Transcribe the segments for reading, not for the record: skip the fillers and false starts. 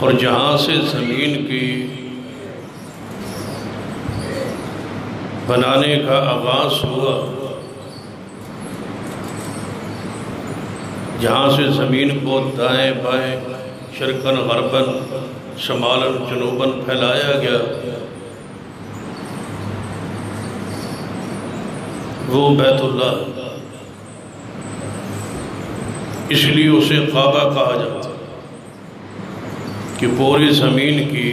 اور جہاں سے زمین کی بنانے کا آغاز ہوا، جہاں سے زمین کو دائیں بائیں شرقاً غرباً شمالاً جنوباً پھیلایا گیا، وہ بیت اللہ، اس لیے اسے کعبہ کہا جاتا کہ پوری زمین کی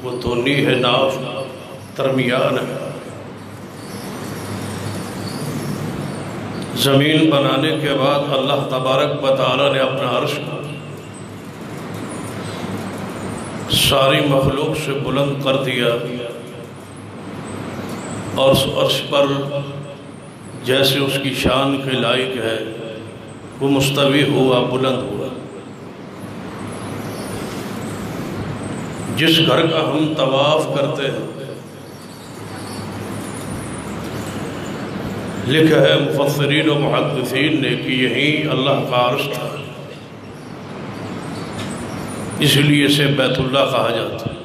وہ دونی ہے ناف درمیان ہے۔ زمین بنانے کے بعد اللہ تبارک و تعالی نے اپنا عرش کو ساری مخلوق سے بلند کر دیا، اور اس عرش پر جیسے اس کی شان کے لائق ہے وہ مستوی ہوا، بلند ہوا۔ جس گھر کا ہم طواف کرتے ہیں، لکھا ہے مفسرین و محدثین نے کہ یہیں اللہ کا عرش تھا، اس لیے اسے بیت اللہ کہا جاتا ہے،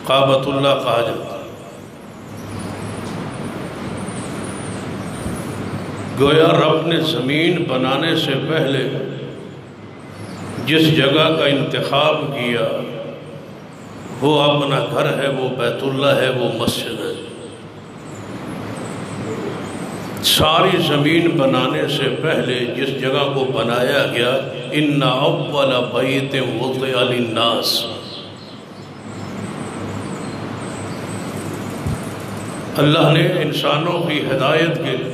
کعبۃ اللہ کہا جاتا ہے۔ گویا رب نے زمین بنانے سے پہلے جس جگہ کا انتخاب کیا وہ اپنا گھر ہے، وہ بیت اللہ ہے، وہ مسجد ہے۔ ساری زمین بنانے سے پہلے جس جگہ کو بنایا گیا، ان اول بیت وضع للناس، اللہ نے انسانوں کی ہدایت کے لیے،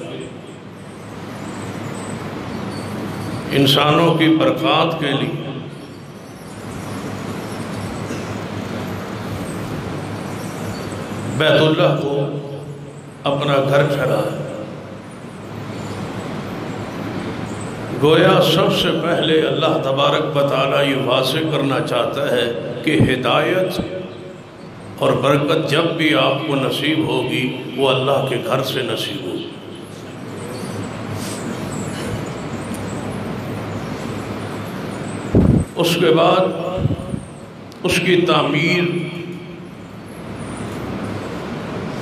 انسانوں کی برکات کے لیے بیت اللہ کو اپنا گھر ٹھہرایا۔ گویا سب سے پہلے اللہ تبارک و تعالیٰ یہ واضح کرنا چاہتا ہے کہ ہدایت اور برکت جب بھی آپ کو نصیب ہوگی وہ اللہ کے گھر سے نصیب ہوگی۔ اس کے بعد اس کی تعمیر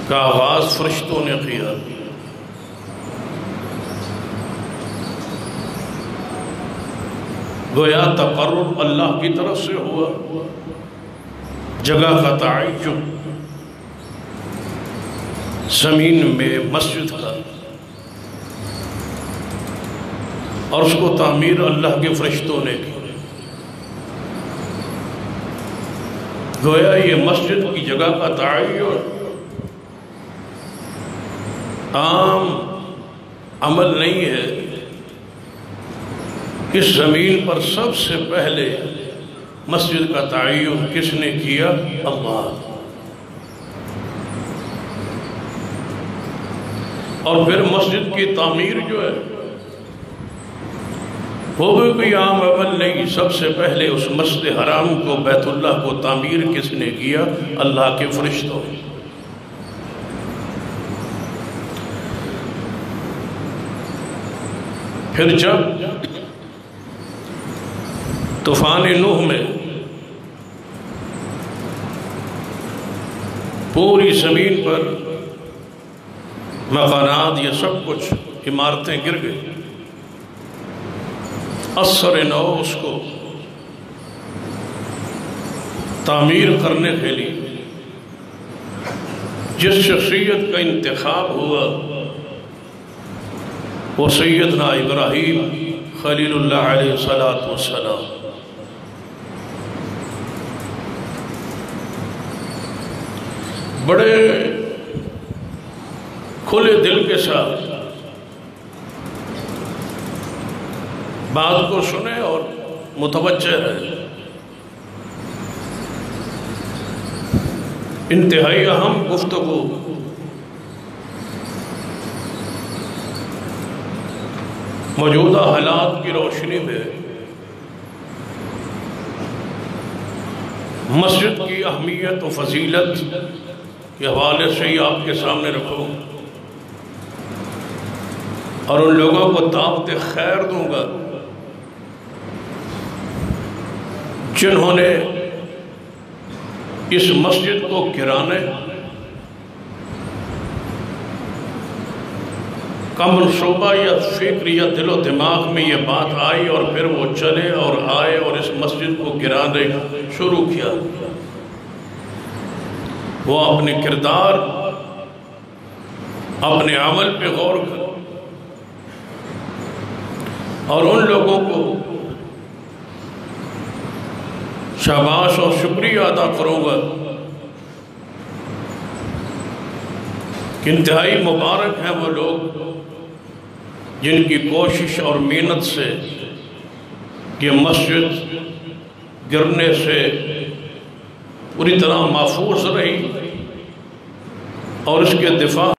کا آغاز فرشتوں نے کیا۔ گویا تقرب اللہ کی طرف سے ہوا، جگہ کا تعین زمین میں مسجد کا، اور اس کو تعمیر اللہ کے فرشتوں نے کی۔ گویا یہ مسجد کی جگہ کا تعین عام عمل نہیں ہے، اس زمین پر سب سے پہلے مسجد کا تعین کس نے کیا؟ اللہ۔ اور پھر مسجد کی تعمیر جو ہے وہ بھی کوئی عام عمل نہیں، سب سے پہلے اس مسجد حرام کو، بیت اللہ کو تعمیر کس نے کیا؟ اللہ کے فرشتوں نے۔ پھر جب طوفان نوح میں پوری زمین پر مکانات، یہ سب کچھ عمارتیں گر گئی، اثر نو اس کو تعمیر کرنے کے لیے جس شخصیت کا انتخاب ہوا وہ سیدنا ابراہیم خلیل اللہ علیہ السلام۔ بڑے کھلے دل کے ساتھ بات کو سنے اور متوجہ رہے۔ انتہائی اہم گفتگو، موجودہ حالات کی روشنی میں مسجد کی اہمیت و فضیلت کے حوالے سے ہی آپ کے سامنے رکھوں، اور ان لوگوں کو دعوت خیر دوں گا جنہوں نے اس مسجد کو گرانے کا منصوبہ یا فکر یا دل و دماغ میں یہ بات آئی اور پھر وہ چلے اور آئے اور اس مسجد کو گرانے شروع کیا۔ وہ اپنے کردار، اپنے عمل پہ غور کر اور ان لوگوں کو شاباش اور شکریہ ادا کروں گا کہ انتہائی مبارک ہیں وہ لوگ جن کی کوشش اور محنت سے یہ مسجد گرنے سے پوری طرح محفوظ رہی اور اس کے دفاع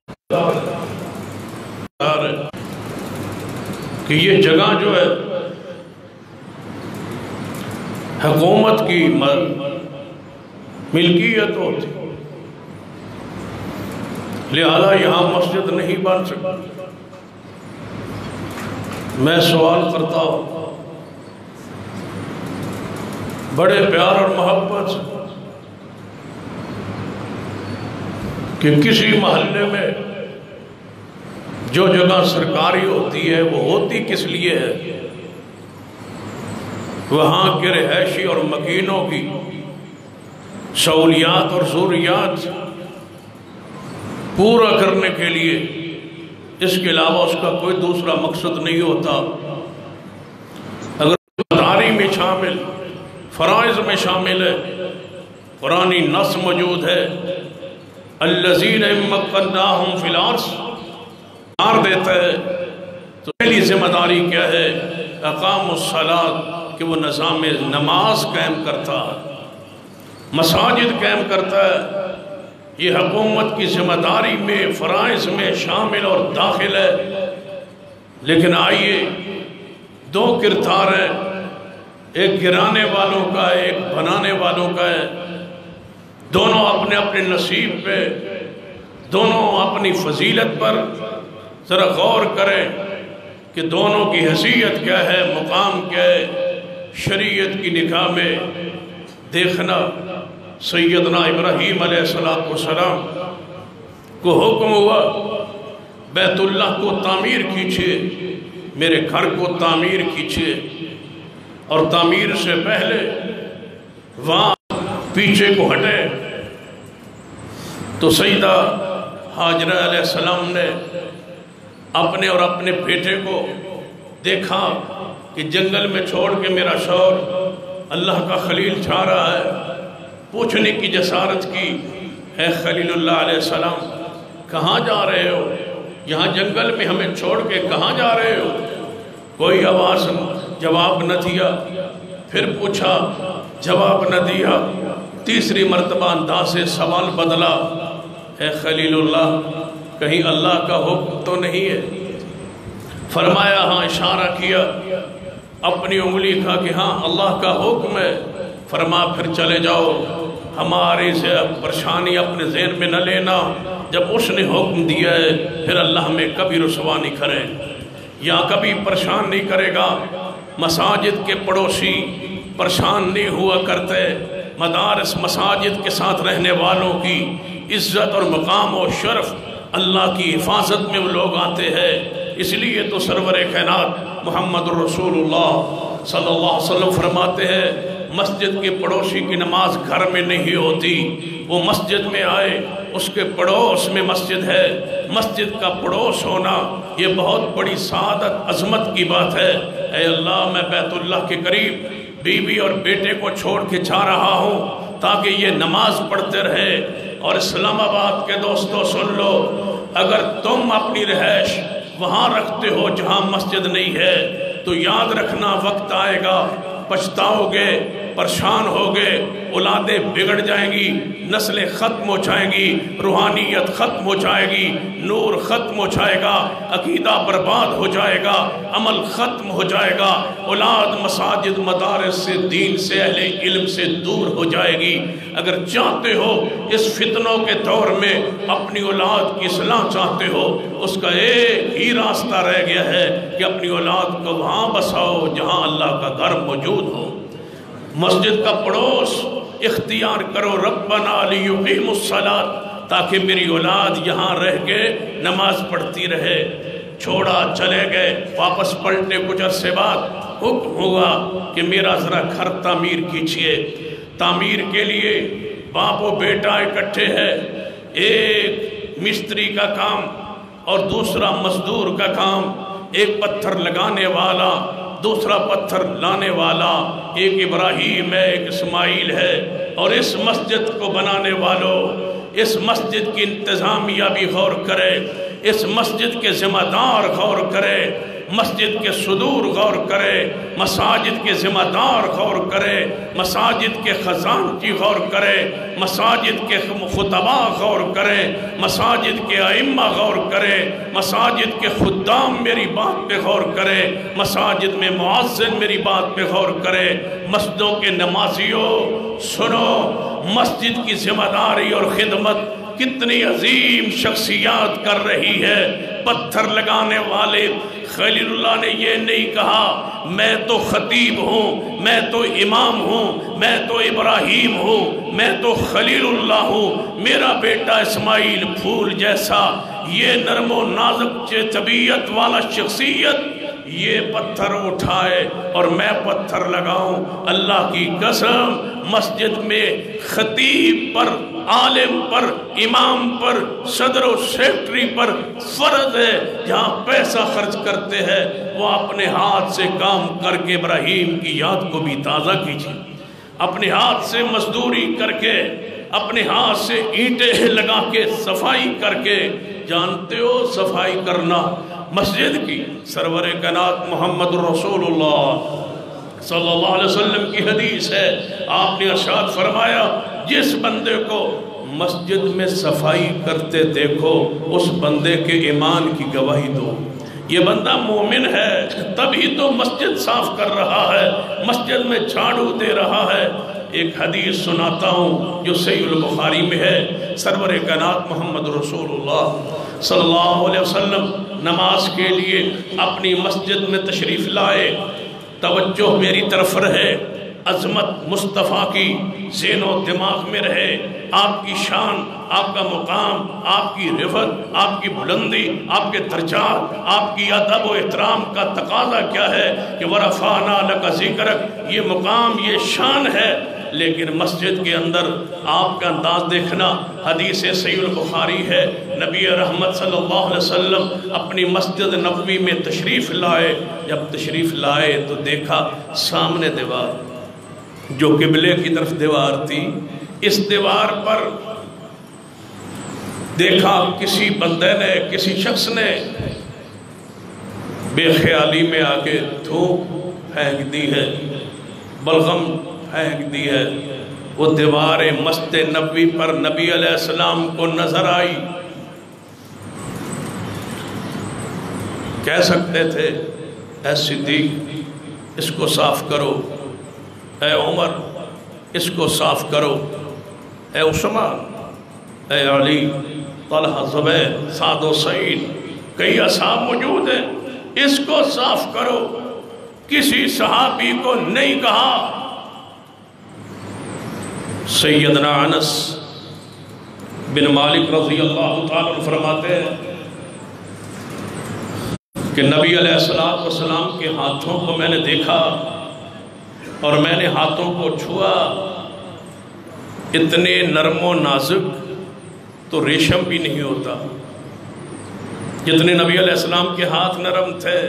کہ یہ جگہ جو ہے حکومت کی ملکیت ہوتی، لہذا یہاں مسجد نہیں بن سکتی۔ میں سوال کرتا ہوں بڑے پیار اور محبت سے کہ کسی محلے میں جو جگہ سرکاری ہوتی ہے وہ ہوتی کس لیے ہے؟ وہاں کے رہائشی اور مکینوں کی سہولیات اور ضروریات پورا کرنے کے لیے، اس کے علاوہ اس کا کوئی دوسرا مقصد نہیں ہوتا۔ اگر داری میں شامل، فرائض میں شامل ہے، قرآنی نص موجود ہے، الذین مکناہم فی الارض قرار دیتا ہے، تو پہلی ذمہ داری کیا ہے؟ اقام الصلاۃ، کہ وہ نظام نماز قائم کرتا ہے، مساجد قائم کرتا ہے۔ یہ حکومت کی ذمہ داری میں، فرائض میں شامل اور داخل ہے۔ لیکن آئیے، دو کردار ہیں، ایک گرانے والوں کا ہے، ایک بنانے والوں کا ہے۔ دونوں اپنے اپنے نصیب پہ، دونوں اپنی فضیلت پر ذرا غور کریں کہ دونوں کی حیثیت کیا ہے، مقام کیا ہے۔ شریعت کی نگاہ میں دیکھنا، سیدنا ابراہیم علیہ السلام کو حکم ہوا بیت اللہ کو تعمیر کیجئے، میرے گھر کو تعمیر کیجئے، اور تعمیر سے پہلے وہاں پیچھے کو ہٹے۔ تو سیدہ حاجرہ علیہ السلام نے اپنے اور اپنے بیٹے کو دیکھا کہ جنگل میں چھوڑ کے میرا شوہر اللہ کا خلیل جا رہا ہے۔ پوچھنے کی جسارت کی، اے خلیل اللہ علیہ السلام کہاں جا رہے ہو؟ یہاں جنگل میں ہمیں چھوڑ کے کہاں جا رہے ہو؟ کوئی آواز جواب نہ دیا، پھر پوچھا، جواب نہ دیا، تیسری مرتبہ انداز سے سوال بدلا، اے خلیل اللہ کہیں اللہ کا حکم تو نہیں ہے؟ فرمایا ہاں، اشارہ کیا، اپنی انگلی کا کہ ہاں اللہ کا حکم ہے۔ فرما پھر چلے جاؤ، ہماری سے پریشانی اپنے ذہن میں نہ لینا، جب اس نے حکم دیا ہے پھر اللہ ہمیں کبھی رسوا نہیں کرے یا کبھی پریشان نہیں کرے گا۔ مساجد کے پڑوسی پریشان نہیں ہوا کرتے، مدارس مساجد کے ساتھ رہنے والوں کی عزت اور مقام و شرف، اللہ کی حفاظت میں وہ لوگ آتے ہیں۔ اس لیے تو سرور کائنات محمد رسول اللہ صلی اللہ علیہ وسلم فرماتے ہیں، مسجد کے پڑوسی کی نماز گھر میں نہیں ہوتی، وہ مسجد میں آئے، اس کے پڑوس میں مسجد ہے۔ مسجد کا پڑوس ہونا یہ بہت بڑی سعادت، عظمت کی بات ہے۔ اے اللہ، میں بیت اللہ کے قریب بیوی اور بیٹے کو چھوڑ کے جا رہا ہوں تاکہ یہ نماز پڑھتے رہے۔ اور اسلام آباد کے دوستو سن لو، اگر تم اپنی رہائش وہاں رکھتے ہو جہاں مسجد نہیں ہے تو یاد رکھنا وقت آئے گا، پچھتاؤ گے، پریشان ہوگے، اولادیں بگڑ جائیں گی، نسلیں ختم ہو جائیں گی، روحانیت ختم ہو جائے گی، نور ختم ہو جائے گا، عقیدہ برباد ہو جائے گا، عمل ختم ہو جائے گا، اولاد مساجد مدارس سے، دین سے، اہل علم سے دور ہو جائے گی۔ اگر چاہتے ہو اس فتنوں کے دور میں اپنی اولاد کی اصلاح چاہتے ہو، اس کا ایک ہی راستہ رہ گیا ہے کہ اپنی اولاد کو وہاں بساؤ جہاں اللہ کا گھر موجود ہو۔ مسجد کا پڑوس اختیار کرو ربنا لیقیموا الصلاۃ، تاکہ میری اولاد یہاں رہ کے نماز پڑھتی رہے۔ چھوڑا، چلے گئے، واپس پلٹے کچھ عرصے بعد حکم ہوا کہ میرا ذرا گھر تعمیر کیجئے۔ تعمیر کے لیے باپ و بیٹا اکٹھے ہیں، ایک مستری کا کام اور دوسرا مزدور کا کام، ایک پتھر لگانے والا دوسرا پتھر لانے والا، ایک ابراہیم ہے ایک اسماعیل ہے۔ اور اس مسجد کو بنانے والوں، اس مسجد کی انتظامیہ بھی غور کرے، اس مسجد کے ذمہ دار غور کرے، مسجد کے صدور غور کرے، مساجد کے ذمہ دار غور کرے، مساجد کے خزانچی غور کرے، مساجد کے خطبہ غور کرے، مساجد کے ائمہ غور کرے، مساجد کے خدام میری بات پہ غور کرے، مساجد میں مؤذن میری بات پہ غور کرے۔ مسجدوں کے نمازیوں سنو، مسجد کی ذمہ داری اور خدمت کتنی عظیم شخصیات کر رہی ہے۔ پتھر لگانے والے خلیل اللہ نے یہ نہیں کہا میں تو خطیب ہوں، میں تو امام ہوں، میں تو ابراہیم ہوں، میں تو خلیل اللہ ہوں، میرا بیٹا اسماعیل پھول جیسا، یہ نرم و نازک طبیعت والا شخصیت یہ پتھر اٹھائے اور میں پتھر لگاؤں۔ اللہ کی قسم، مسجد میں خطیب پر، عالم پر، امام پر، صدر و سیکٹری پر فرض ہے جہاں پیسہ خرچ کرتے ہیں وہ اپنے ہاتھ سے کام کر کے ابراہیم کی یاد کو بھی تازہ کیجیے، اپنے ہاتھ سے مزدوری کر کے، اپنے ہاتھ سے اینٹیں لگا کے، صفائی کر کے۔ جانتے ہو صفائی کرنا مسجد کی سرور کائنات محمد رسول اللہ صلی اللہ علیہ وسلم کی حدیث ہے، آپ نے ارشاد فرمایا جس بندے کو مسجد میں صفائی کرتے دیکھو اس بندے کے ایمان کی گواہی دو، یہ بندہ مومن ہے، تبھی تو مسجد صاف کر رہا ہے، مسجد میں جھاڑو دے رہا ہے۔ ایک حدیث سناتا ہوں جو صحیح البخاری میں ہے، سرور کائنات محمد رسول اللہ صلی اللہ علیہ وسلم نماز کے لیے اپنی مسجد میں تشریف لائے۔ توجہ میری طرف رہے، عظمت مصطفیٰ کی ذہن و دماغ میں رہے، آپ کی شان، آپ کا مقام، آپ کی رفعت، آپ کی بلندی، آپ کے درجات، آپ کی ادب و احترام کا تقاضا کیا ہے کہ وَرَفَعْنَا لَكَ ذِكْرَكَ، یہ مقام، یہ شان ہے۔ لیکن مسجد کے اندر آپ کا انداز دیکھنا، حدیث صحیح البخاری ہے، نبی رحمت صلی اللہ علیہ وسلم اپنی مسجد نبوی میں تشریف لائے۔ جب تشریف لائے تو دیکھا سامنے دیوار جو قبلے کی طرف دیوار تھی، اس دیوار پر دیکھا کسی بندے نے، کسی شخص نے بے خیالی میں آکے تھوک پھینک دی ہے، بلغم پھینک دی ہے۔ وہ دیوار مسجد نبوی پر نبی علیہ السلام کو نظر آئی، کہہ سکتے تھے اے صدیق اس کو صاف کرو، اے عمر اس کو صاف کرو، اے عثمان، اے علی، طلحہ، زبیر، سعد و سعید، کئی اصحاب موجود ہیں، اس کو صاف کرو۔ کسی صحابی کو نہیں کہا۔ سیدنا انس بن مالک رضی اللہ تعالیٰ فرماتے ہیں کہ نبی علیہ السلام کے ہاتھوں کو میں نے دیکھا اور میں نے ہاتھوں کو چھوا، اتنے نرم و نازک تو ریشم بھی نہیں ہوتا جتنے نبی علیہ السلام کے ہاتھ نرم تھے،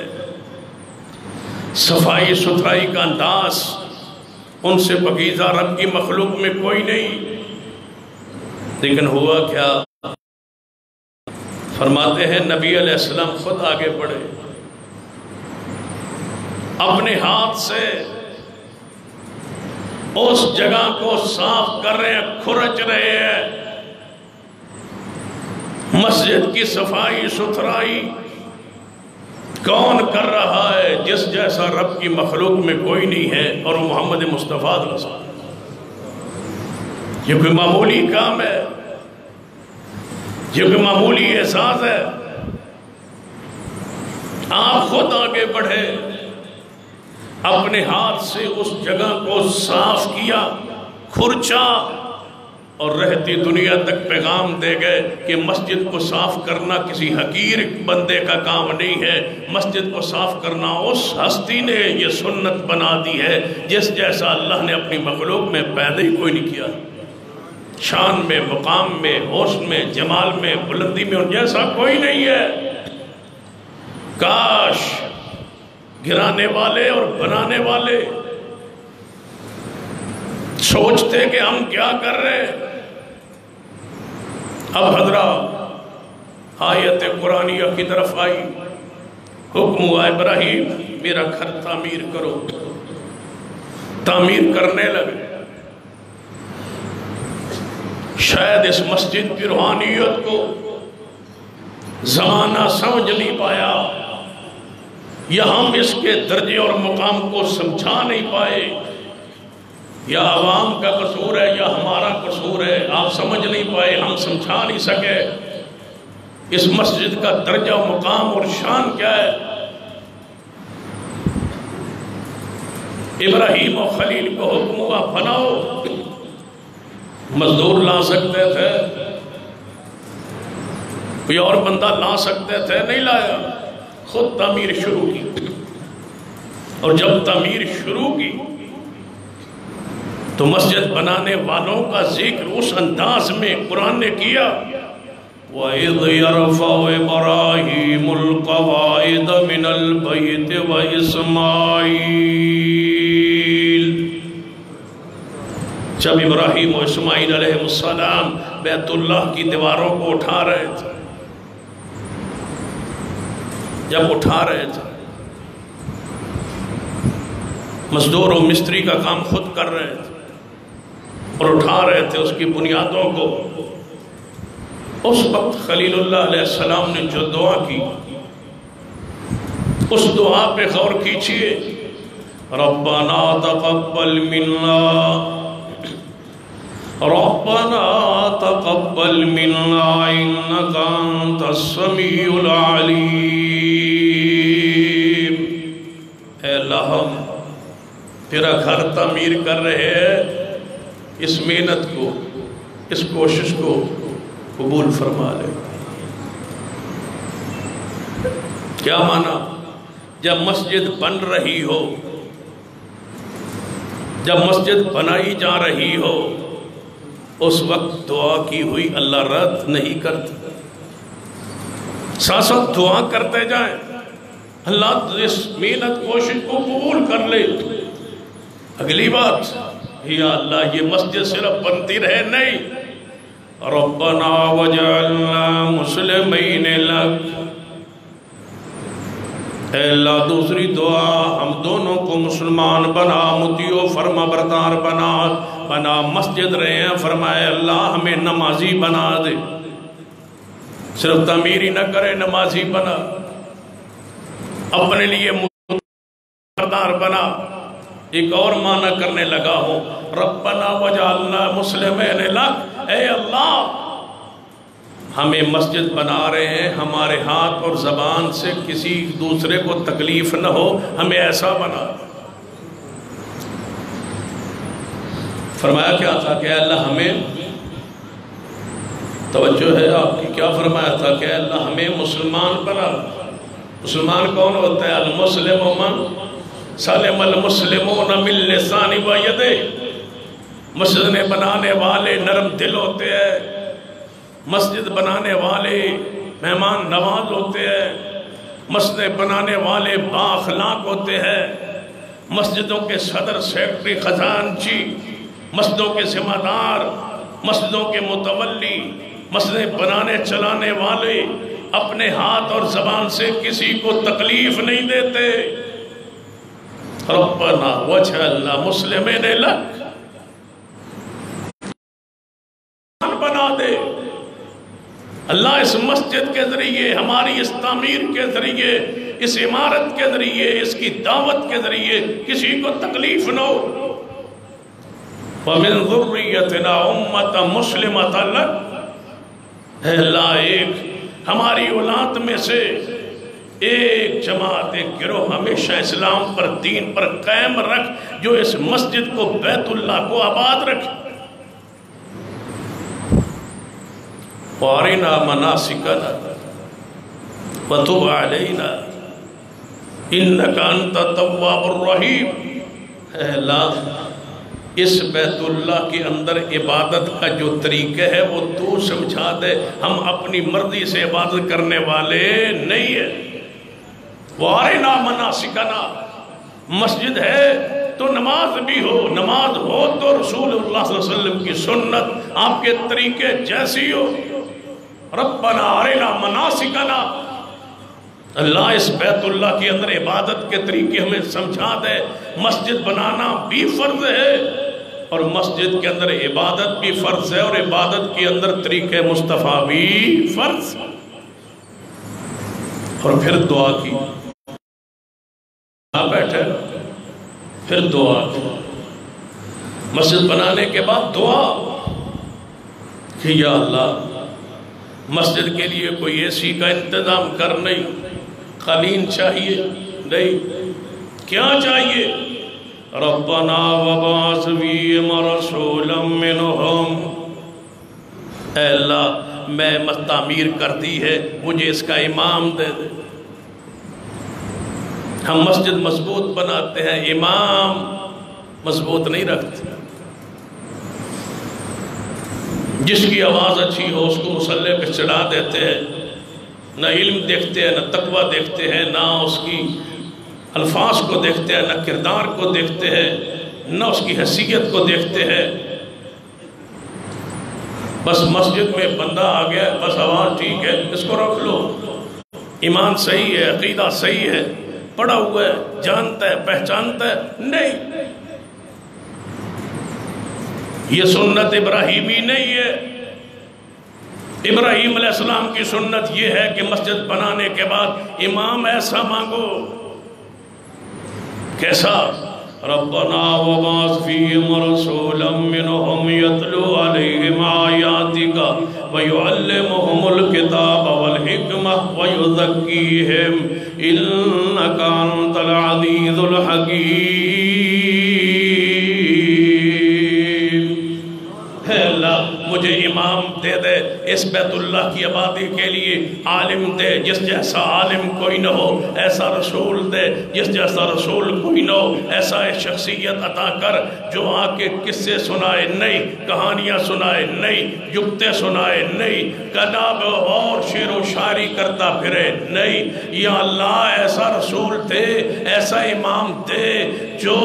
صفائی ستھرائی کا انداز ان سے پاکیزہ رب کی مخلوق میں کوئی نہیں۔ لیکن ہوا کیا؟ فرماتے ہیں نبی علیہ السلام خود آگے بڑھے، اپنے ہاتھ سے اس جگہ کو صاف کر رہے ہیں، کھرچ رہے ہیں۔ مسجد کی صفائی ستھرائی کون کر رہا ہے؟ جس جیسا رب کی مخلوق میں کوئی نہیں ہے، اور وہ محمد مصطفیٰ صلی اللہ علیہ وسلم۔ یہ کوئی معمولی کام ہے، یہ کوئی معمولی احساس ہے؟ آپ خود آگے بڑھے، اپنے ہاتھ سے اس جگہ کو صاف کیا، کھرچا اور رہتی دنیا تک پیغام دے گئے کہ مسجد کو صاف کرنا کسی حقیر بندے کا کام نہیں ہے، مسجد کو صاف کرنا اس ہستی نے یہ سنت بنا دی ہے جس جیسا اللہ نے اپنی مخلوق میں پیدا ہی کوئی نہیں کیا، شان میں، مقام میں، حسن میں، جمال میں، بلندی میں ان جیسا کوئی نہیں ہے۔ کاش گرانے والے اور بنانے والے سوچتے کہ ہم کیا کر رہے ہیں۔ اب حضرات آیت قرآنیہ کی طرف آئی، حکم ہوا ابراہیم میرا گھر تعمیر کرو، تعمیر کرنے لگے۔ شاید اس مسجد کی روحانیت کو زمانہ سمجھ نہیں پایا، یا ہم اس کے درجے اور مقام کو سمجھا نہیں پائے، یا عوام کا قصور ہے یا ہمارا قصور ہے، آپ سمجھ نہیں پائے، ہم سمجھا نہیں سکے اس مسجد کا درجہ مقام اور شان کیا ہے۔ ابراہیم و خلیل کو حکم ہوا بناؤ، مزدور لا سکتے تھے، کوئی اور بندہ لا سکتے تھے، نہیں لایا، خود تعمیر شروع کی۔ اور جب تعمیر شروع کی تو مسجد بنانے والوں کا ذکر اس انداز میں قرآن نے کیا، وَإِذْ يَرْفَعُ إِبْرَاهِيمُ الْقَوَاعِدَ مِنَ الْبَيْتِ وَإِسْمَاعِيلُ، جب ابراہیم و اسماعیل علیہ السلام بیت اللہ کی دیواروں کو اٹھا رہے تھے، جب اٹھا رہے تھے، مزدور و مستری کا کام خود کر رہے تھے اور اٹھا رہے تھے اس کی بنیادوں کو، اس وقت خلیل اللہ علیہ السلام نے جو دعا کی، اس دعا پہ غور کیجئے، ربنا تقبل منا، ربنا تقبل منا انک انت السمیع العلیم۔ اے اللہ ہم تیرا گھر تعمیر کر رہے ہیں، اس محنت کو، اس کوشش کو قبول فرما لے۔ کیا مانا؟ جب مسجد بن رہی ہو، جب مسجد بنائی جا رہی ہو، اس وقت دعا کی ہوئی اللہ رد نہیں کرتا، ساتھ ساتھ دعا کرتے جائیں، اللہ اس محنت کوشش کو قبول کر لے۔ اگلی بات، یا اللہ یہ مسجد صرف بنتی رہے نہیں، ربنا وجعلنا مسلمین لک، اے اللہ دوسری دعا، ہم دونوں کو مسلمان بنا، مطیع و فرما بردار بنا مسجد رہے ہیں، فرمائے اللہ ہمیں نمازی بنا دے، صرف تعمیر ہی نہ کرے، نمازی بنا، اپنے لیے بردار بنا۔ ایک اور معنی کرنے لگا ہوں، ربنا وجعلنا مسلمین لک، اے اللہ ہمیں مسجد بنا رہے ہیں، ہمارے ہاتھ اور زبان سے کسی دوسرے کو تکلیف نہ ہو، ہمیں ایسا بنا۔ فرمایا کیا تھا کہ اے اللہ ہمیں، توجہ ہے آپ کی، کیا فرمایا تھا کہ اے اللہ ہمیں مسلمان بنا۔ مسلمان کون ہوتا ہے؟ المسلم من سلم المسلمون من لسان و ید، مسجد بنانے والے نرم دل ہوتے ہیں، مسجد بنانے والے مہمان نواز ہوتے ہیں، مسجد بنانے والے بااخلاق ہوتے ہیں، مسجدوں کے صدر، سیکرٹری، خزانچی، مسجدوں کے ذمہ دار، مسجدوں کے متولی، مسجد بنانے چلانے والے اپنے ہاتھ اور زبان سے کسی کو تکلیف نہیں دیتے۔ ربنا وجعلنا مسلمین لک، بنا دے اللہ اس مسجد کے ذریعے، ہماری اس تعمیر کے ذریعے، اس عمارت کے ذریعے، اس کی دعوت کے ذریعے کسی کو تکلیف نہ ہو۔ وَمِن ذُرِّيَّتِنَا أُمَّةً مُسْلِمَةً لَكَ، اے اللہ ایک ہماری اولاد میں سے ایک جماعت، ایک گروہ ہمیشہ اسلام پر، دین پر قائم رکھ، جو اس مسجد کو، بیت اللہ کو آباد رکھے۔ وَأَرِنَا مَنَاسِكَنَا وَتُبْ عَلَيْنَا إِنَّكَ أَنْتَ التَّوَّابُ الرَّحِيمُ۔ اے اللہ، اس بیت اللہ کے اندر عبادت کا جو طریقہ ہے وہ تو سمجھا دے، ہم اپنی مرضی سے عبادت کرنے والے نہیں ہیں۔ وَأَرِنَا مَنَاسِكَنَا، مسجد ہے تو نماز بھی ہو، نماز ہو تو رسول اللہ صلی اللہ علیہ وسلم کی سنت، آپ کے طریقے جیسی ہو۔ ربنا ارنا مناسکنا، اللہ اس بیت اللہ کے اندر عبادت کے طریقے ہمیں سمجھا دے۔ مسجد بنانا بھی فرض ہے اور مسجد کے اندر عبادت بھی فرض ہے، اور عبادت کے اندر طریقے مصطفیٰ بھی فرض۔ اور پھر دعا کی، بیٹھے پھر دعا کی، مسجد بنانے کے بعد دعا کہ یا اللہ مسجد کے لیے کوئی اے سی کا انتظام کر، نہیں قالین چاہیے، نہیں کیا چاہیے؟ ربنا وبعث فیہم رسولا منہم، اے اللہ میں تعمیر کر دی ہے، مجھے اس کا امام دے دے۔ ہم مسجد مضبوط بناتے ہیں، امام مضبوط نہیں رکھتے۔ جس کی آواز اچھی ہو اس کو مصلی پہ چڑھا دیتے ہیں، نہ علم دیکھتے ہیں، نہ تقوی دیکھتے ہیں، نہ اس کی الفاظ کو دیکھتے ہیں، نہ کردار کو دیکھتے ہیں، نہ اس کی حیثیت کو دیکھتے ہیں۔ بس مسجد میں بندہ آ گیا، بس آواز ٹھیک ہے، اس کو رکھ لو، ایمان صحیح ہے، عقیدہ صحیح ہے، پڑھا ہوا ہے، جانتا ہے، پہچانتا ہے، نہیں، یہ سنت ابراہیمی نہیں ہے۔ ابراہیم علیہ السلام کی سنت یہ ہے کہ مسجد بنانے کے بعد امام ایسا مانگو، کیسا؟ ربنا وبعث فیہم رسولا منہم یتلو علیہم آیاتک ویعلمہم الکتاب والحکمہ ویزکیہم انک انت العزیز الحکیم۔ اے اللہ مجھے امام دے دے اس بیت اللہ کی آبادی کے لیے، عالم دے جس جیسا عالم کوئی نہ ہو، ایسا رسول دے جس جیسا رسول کوئی نہ ہو، ایسا شخصیت عطا کر جو آ کے قصے سنائے نہیں، کہانیاں سنائے نہیں، جگتے سنائے نہیں، کتاب اور شعر و شاعری کرتا پھرے نہیں۔ یا اللہ ایسا رسول دے، ایسا امام دے جو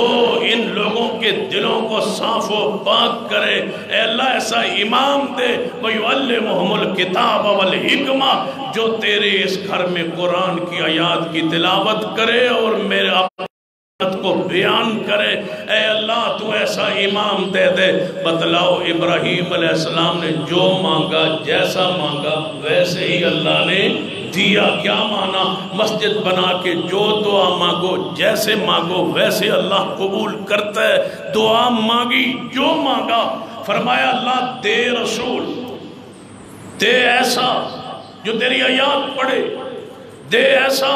ان لوگوں کے دلوں کو صاف و پاک کرے۔ اے اللہ ایسا امام دے وَيُعَلِّمُهُمُ الْكِتَابَ وَالْحِكْمَةَ، جو تیرے اس گھر میں قرآن کی آیات کی تلاوت کرے اور میرے اپنی کو بیان کرے۔ اے اللہ تو ایسا امام دے دے۔ بتلاؤ ابراہیم علیہ السلام نے جو مانگا، جیسا مانگا ویسے ہی اللہ نے دیا۔ کیا مانا؟ مسجد بنا کے جو دعا مانگو، جیسے مانگو ویسے اللہ قبول کرتا ہے۔ دعا مانگی، جو مانگا، فرمایا اللہ دے رسول، دے ایسا جو تیری آیات پڑھے، دے ایسا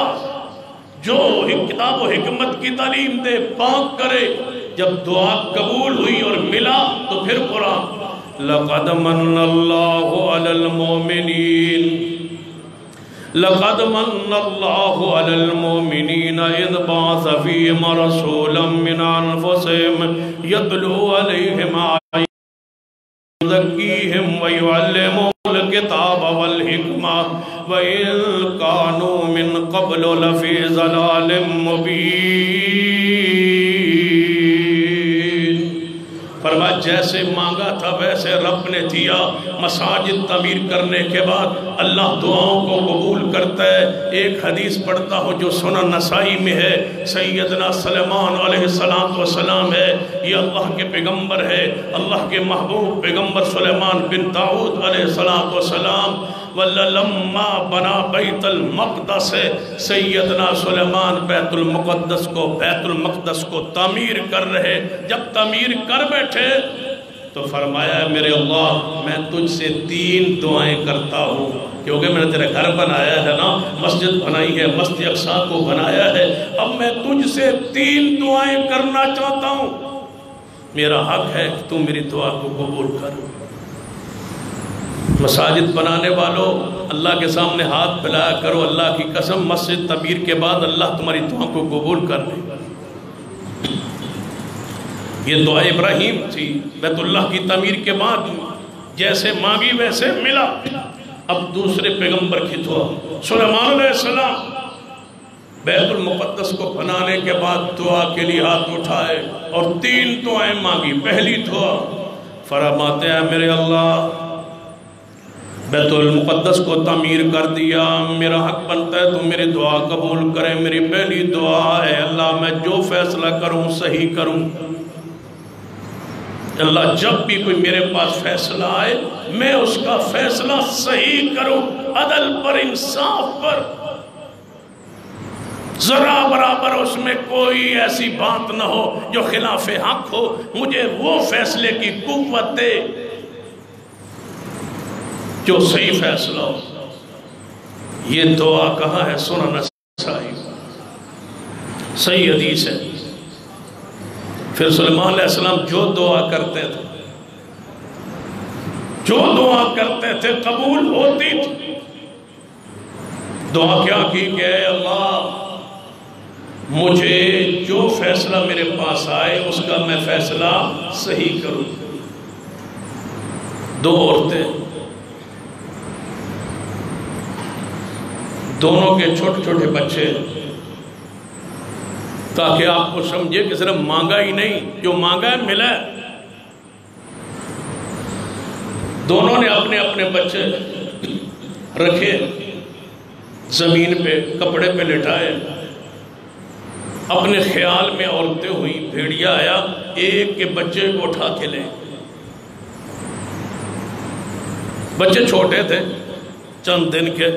جو کتاب و حکمت کی تعلیم دے، پاک کرے۔ جب دعا قبول ہوئی اور ملا تو پھر قرآن لَقَدْ مَنَّ اللَّهُ عَلَى الْمُؤْمِنِينَ لَقَدْ مَنَّ اللَّهُ عَلَى الْمُؤْمِنِينَ إِذْ بَعَثَ فِيهِمْ رَسُولًا مِّنْ أَنفُسِهِمْ يَتْلُو عَلَيْهِمْ آيَاتِهِ وَيُزَكِّيهِمْ وَيُعَلِّمُهُمُ الْكِتَابَ وَالْحِكْمَةَ وَإِن كَانُوا مِن قَبْلُ لَفِي ضَلَالٍ مُبِينٍ۔ فرمایا جیسے مانگا تھا ویسے رب نے دیا۔ مساجد تعمیر کرنے کے بعد اللہ دعاؤں کو قبول کرتا ہے۔ ایک حدیث پڑھتا ہوں جو سنن نسائی میں ہے، سیدنا سلیمان علیہ السلام ہے، یہ اللہ کے پیغمبر ہے، اللہ کے محبوب پیغمبر سلیمان بن داؤد علیہ السلام۔ وَلَلَمَّا بَنَا بَيْتَ الْمَقْدَسِ، سیدنا سلیمان بیت المقدس کو تعمیر کر رہے۔ جب تعمیر کر بیٹھے تو فرمایا میرے اللہ میں تجھ سے 3 دعائیں کرتا ہوں، کیونکہ میں نے تیرا گھر بنایا ہے نا، مسجد بنائی ہے، مسجد اقصی کو بنایا ہے، اب میں تجھ سے 3 دعائیں کرنا چاہتا ہوں، میرا حق ہے کہ تم میری دعا کو قبول کر۔ مساجد بنانے والوں اللہ کے سامنے ہاتھ پھیلایا کرو، اللہ کی قسم مسجد تعمیر کے بعد اللہ تمہاری دعا کو قبول کر لے گا۔ یہ دعا ابراہیم تھی، بیت اللہ کی تعمیر کے بعد جیسے مانگی ویسے ملا۔ اب دوسرے پیغمبر کی دعا، سلیمان علیہ السلام بیت المقدس کو بنانے کے بعد دعا کے لیے ہاتھ اٹھائے اور 3 دعائیں مانگی۔ پہلی دعا فرماتے ہیں میرے اللہ بیت المقدس کو تعمیر کر دیا، میرا حق بنتا ہے تو میری دعا قبول کرے۔ میری پہلی دعا ہے اللہ میں جو فیصلہ کروں صحیح کروں، اللہ جب بھی کوئی میرے پاس فیصلہ آئے میں اس کا فیصلہ صحیح کروں، عدل پر، انصاف پر، ذرا برابر اس میں کوئی ایسی بات نہ ہو جو خلاف حق ہو، مجھے وہ فیصلے کی قوت دے جو صحیح فیصلہ ہو۔ یہ دعا کہاں ہے؟ سنن نسائی، صحیح حدیث ہے۔ پھر سلیمان علیہ السلام جو دعا کرتے تھے، جو دعا کرتے تھے قبول ہوتی تھی۔ دعا کیا کی کہ اے اللہ مجھے جو فیصلہ میرے پاس آئے اس کا میں فیصلہ صحیح کروں۔ 2 عورتیں، دونوں کے چھوٹے چھوٹے بچے، تاکہ آپ کو سمجھے کہ صرف مانگا ہی نہیں، جو مانگا ہے ملا ہے۔ دونوں نے اپنے اپنے بچے رکھے زمین پہ، کپڑے پہ لٹائے، اپنے خیال میں عورتیں ہوئی، بھیڑیا آیا ایک کے بچے کو اٹھا کے لے۔ بچے چھوٹے تھے، چند دن کے۔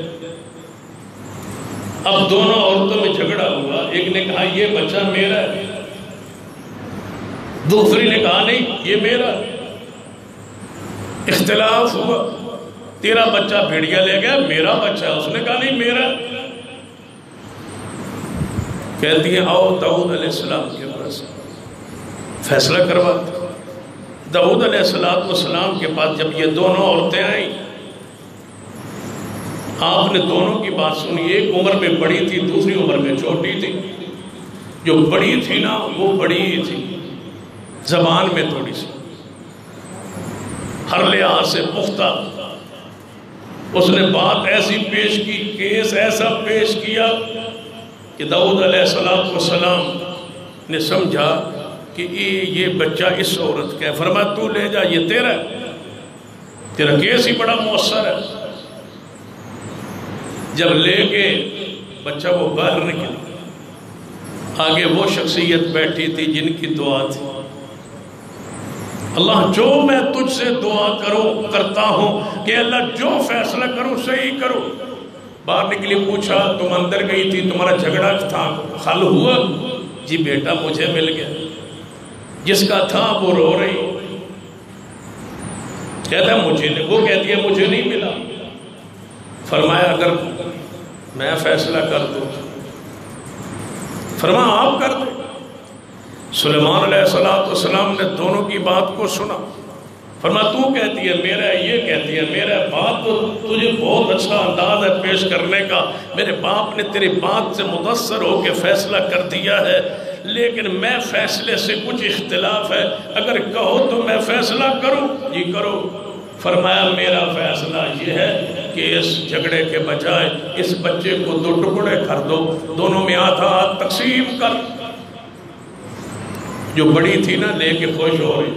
اب دونوں عورتوں میں جھگڑا ہوا، ایک نے کہا یہ بچہ میرا ہے، دوسری نے کہا نہیں یہ میرا ہے۔ اختلاف ہوا، تیرا بچہ بھیڑیا لے گیا، میرا بچہ ہے، اس نے کہا نہیں میرا۔ کہتی ہیں آؤ داؤد علیہ السلام کے پاس فیصلہ کرواتے۔ داؤد علیہ السلام کے پاس جب یہ دونوں عورتیں آئیں، آپ نے دونوں کی بات سنی۔ ایک عمر میں بڑی تھی، دوسری عمر میں چھوٹی تھی۔ جو بڑی تھی نا وہ بڑی ہی تھی، زبان میں تھوڑی سی ہر لحاظ سے پختہ۔ اس نے بات ایسی پیش کی، کیس ایسا پیش کیا کہ داؤد علیہ السلام نے سمجھا کہ یہ بچہ اس عورت کا ہے۔ فرمایا تو لے جا، یہ تیرا ہے، تیرا کیس ہی بڑا مؤثر ہے۔ جب لے کے بچہ وہ باہر نکلا، آگے وہ شخصیت بیٹھی تھی جن کی دعا تھی اللہ جو میں تجھ سے دعا کرتا ہوں کہ اللہ جو فیصلہ کروں صحیح کروں۔ باہر نکلی، پوچھا تم اندر گئی تھی، تمہارا جھگڑا تھا، حل ہوا؟ جی بیٹا مجھے مل گیا، جس کا تھا وہ رو رہی، کہتا مجھے نہیں، وہ کہتی ہے مجھے نہیں ملا۔ فرمایا اگر میں فیصلہ کر دوں، فرمایا آپ کر دیں۔ سلیمان علیہ السلام نے دونوں کی بات کو سنا۔ فرمایا تو کہتی ہے میرا ہے، یہ کہتی ہے میرا ہے، بات تو تجھے بہت اچھا انداز ہے پیش کرنے کا، میرے باپ نے تیری بات سے متاثر ہو کے فیصلہ کر دیا ہے، لیکن میں فیصلے سے کچھ اختلاف ہے، اگر کہو تو میں فیصلہ کروں؟ جی کرو۔ فرمایا میرا فیصلہ یہ ہے کہ اس جھگڑے کے بجائے اس بچے کو 2 ٹکڑے کر دو، دونوں میں آدھا تقسیم کر۔ جو بڑی تھی نا لے کے خوش ہو رہی،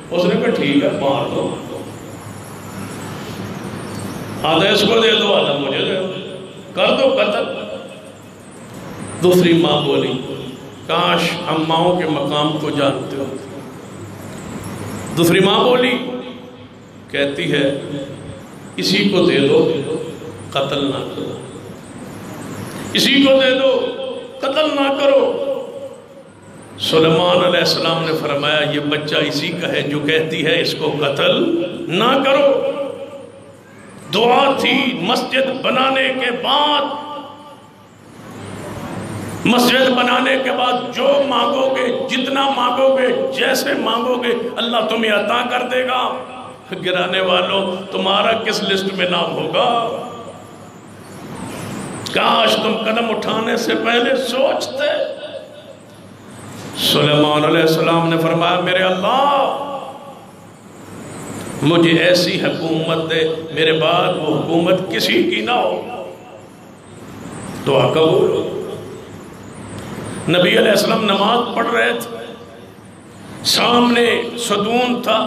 اس نے کہا ٹھیک ہے مار دو، آدھا اس کو دے دو آدھا مجھے دے دو، کر دو قتل۔ دوسری ماں بولی کاش ہم ماؤں کے مقام کو جانتے ہو۔ دوسری ماں بولی، کہتی ہے اسی کو دے دو قتل نہ کرو، اسی کو دے دو قتل نہ کرو۔ سلیمان علیہ السلام نے فرمایا یہ بچہ اسی کا ہے جو کہتی ہے اس کو قتل نہ کرو. دعا تھی مسجد بنانے کے بعد، مسجد بنانے کے بعد جو مانگو گے، جتنا مانگو گے، جیسے مانگو گے، اللہ تمہیں عطا کر دے گا. گرانے والوں تمہارا کس لسٹ میں نام ہوگا؟ کاش تم قدم اٹھانے سے پہلے سوچتے. سلیمان علیہ السلام نے فرمایا میرے اللہ مجھے ایسی حکومت دے میرے بعد وہ حکومت کسی کی نہ ہو. دعا قبول ہو. نبی علیہ السلام نماز پڑھ رہے تھے، سامنے ستون تھا،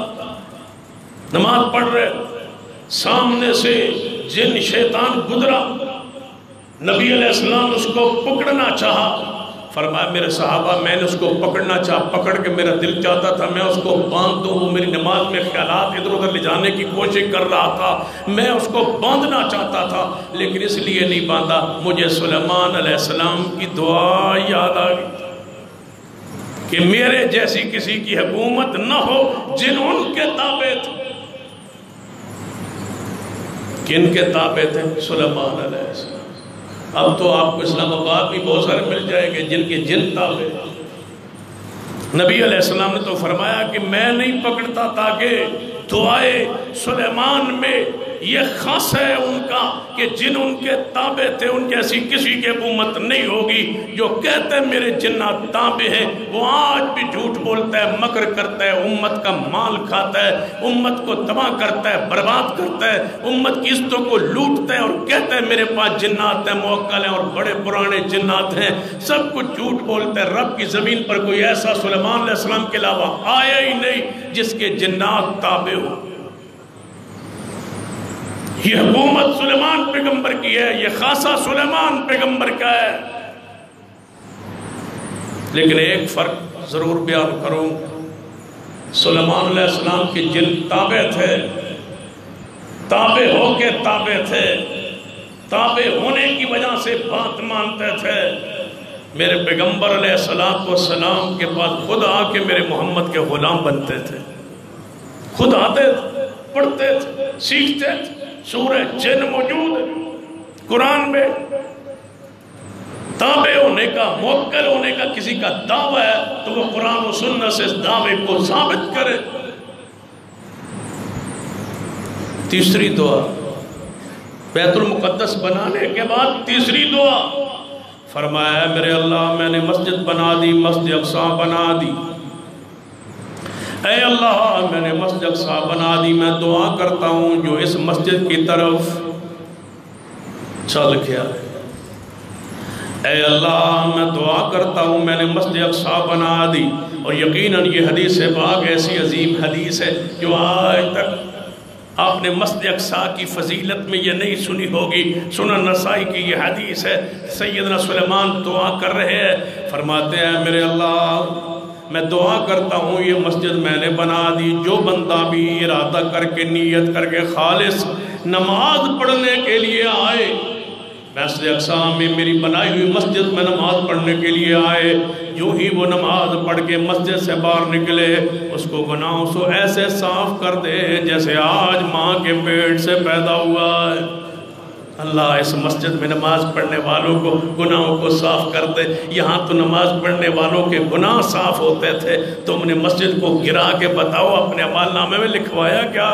نماز پڑھ رہے، سامنے سے جن شیطان گزرا، نبی علیہ السلام اس کو پکڑنا چاہا. فرمایا میرے صحابہ میں نے اس کو پکڑنا چاہا، پکڑ کے میرا دل چاہتا تھا میں اس کو باندھ دوں. وہ میری نماز میں خیالات ادھر ادھر لے جانے کی کوشش کر رہا تھا، میں اس کو باندھنا چاہتا تھا لیکن اس لیے نہیں باندھا. مجھے سلیمان علیہ السلام کی دعا یاد آ گئی کہ میرے جیسی کسی کی حکومت نہ ہو. جن ان کے تابع تھے، کن کے تابع تھے؟ سلیمان علیہ السلام. اب تو آپ کو اسلام آباد بھی بہت سارے مل جائیں گے جن کے جن تابع. نبی علیہ السلام نے تو فرمایا کہ میں نہیں پکڑتا تاکہ دعائے سلیمان میں یہ خاص ہے ان کا کہ جن ان کے تابع تھے ان جیسی کسی کی حکومت نہیں ہوگی. جو کہتے ہیں میرے جنات تابع ہیں وہ آج بھی جھوٹ بولتا ہے، مکر کرتا ہے، امت کا مال کھاتا ہے، امت کو تباہ کرتا ہے، برباد کرتا ہے، امت کی عزتوں کو لوٹتا ہے اور کہتا ہے میرے پاس جنات ہیں، موکل ہیں اور بڑے پرانے جنات ہیں. سب کچھ جھوٹ بولتا ہے. رب کی زمین پر کوئی ایسا سلیمان علیہ السلام کے علاوہ آیا ہی نہیں جس کے جنات تابع ہو. یہ حکومت سلیمان پیغمبر کی ہے، یہ خاصہ سلیمان پیغمبر کا ہے. لیکن ایک فرق ضرور بیان کروں. سلیمان علیہ السلام کے جن تابع تھے، تابع ہو کے تابع تھے، تابع ہونے کی وجہ سے بات مانتے تھے. میرے پیغمبر علیہ السلام کے پاس خود آ کے میرے محمد کے غلام بنتے تھے، خود آتے تھے، پڑھتے تھے، سیکھتے تھے. سورہ جن موجود ہے قرآن میں. تابع ہونے کا، موکل ہونے کا کسی کا دعویٰ ہے تو وہ قرآن و سنت سے اس دعوے کو ثابت کرے. تیسری دعا بیت المقدس بنانے کے بعد تیسری دعا فرمایا میرے اللہ میں نے مسجد بنا دی، مسجد اقصی بنا دی. اے اللہ میں نے مسجد اقصی بنا دی، میں دعا کرتا ہوں جو اس مسجد کی طرف چل گیا. اے اللہ میں دعا کرتا ہوں میں نے مسجد اقصی بنا دی. اور یقیناً یہ حدیث پاک ایسی عظیم حدیث ہے جو آج تک آپ نے مسجد اقصی کی فضیلت میں یہ نہیں سنی ہوگی. سنن نسائی کی یہ حدیث ہے. سیدنا سلیمان دعا کر رہے ہیں، فرماتے ہیں میرے اللہ میں دعا کرتا ہوں یہ مسجد میں نے بنا دی. جو بندہ بھی ارادہ کر کے نیت کر کے خالص نماز پڑھنے کے لیے آئے، مسجد اقصی میں میری بنائی ہوئی مسجد میں نماز پڑھنے کے لیے آئے، جو ہی وہ نماز پڑھ کے مسجد سے باہر نکلے اس کو گناہوں سے ایسے صاف کر دے جیسے آج ماں کے پیٹ سے پیدا ہوا ہے. اللہ اس مسجد میں نماز پڑھنے والوں کو گناہوں کو صاف کر دے. یہاں تو نماز پڑھنے والوں کے گناہ صاف ہوتے تھے، تم نے مسجد کو گرا کے بتاؤ اپنے اعمال نامے میں لکھوایا کیا؟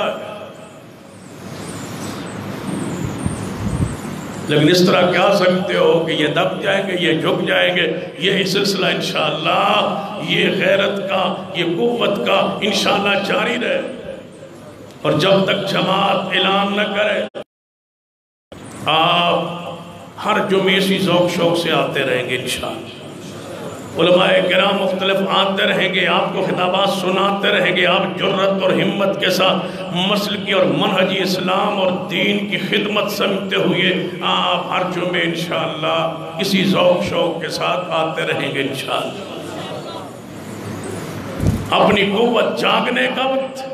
لیکن اس طرح کیا سکتے ہو کہ یہ دب جائیں گے، یہ جھک جائیں گے. یہ سلسلہ انشاءاللہ یہ غیرت کا، یہ قوت کا انشاءاللہ جاری رہے. اور جب تک جماعت اعلان نہ کرے آپ ہر جمعے اسی ذوق شوق سے آتے رہیں گے انشاءاللہ. علماء کرام مختلف آتے رہیں گے، آپ کو خطابات سناتے رہیں گے. آپ جرت اور ہمت کے ساتھ مسلکی اور منہجی اسلام اور دین کی خدمت سمجھتے ہوئے آپ ہر جمعے انشاءاللہ اسی ذوق شوق کے ساتھ آتے رہیں گے انشاءاللہ. اپنی قوت جاگنے کا وقت.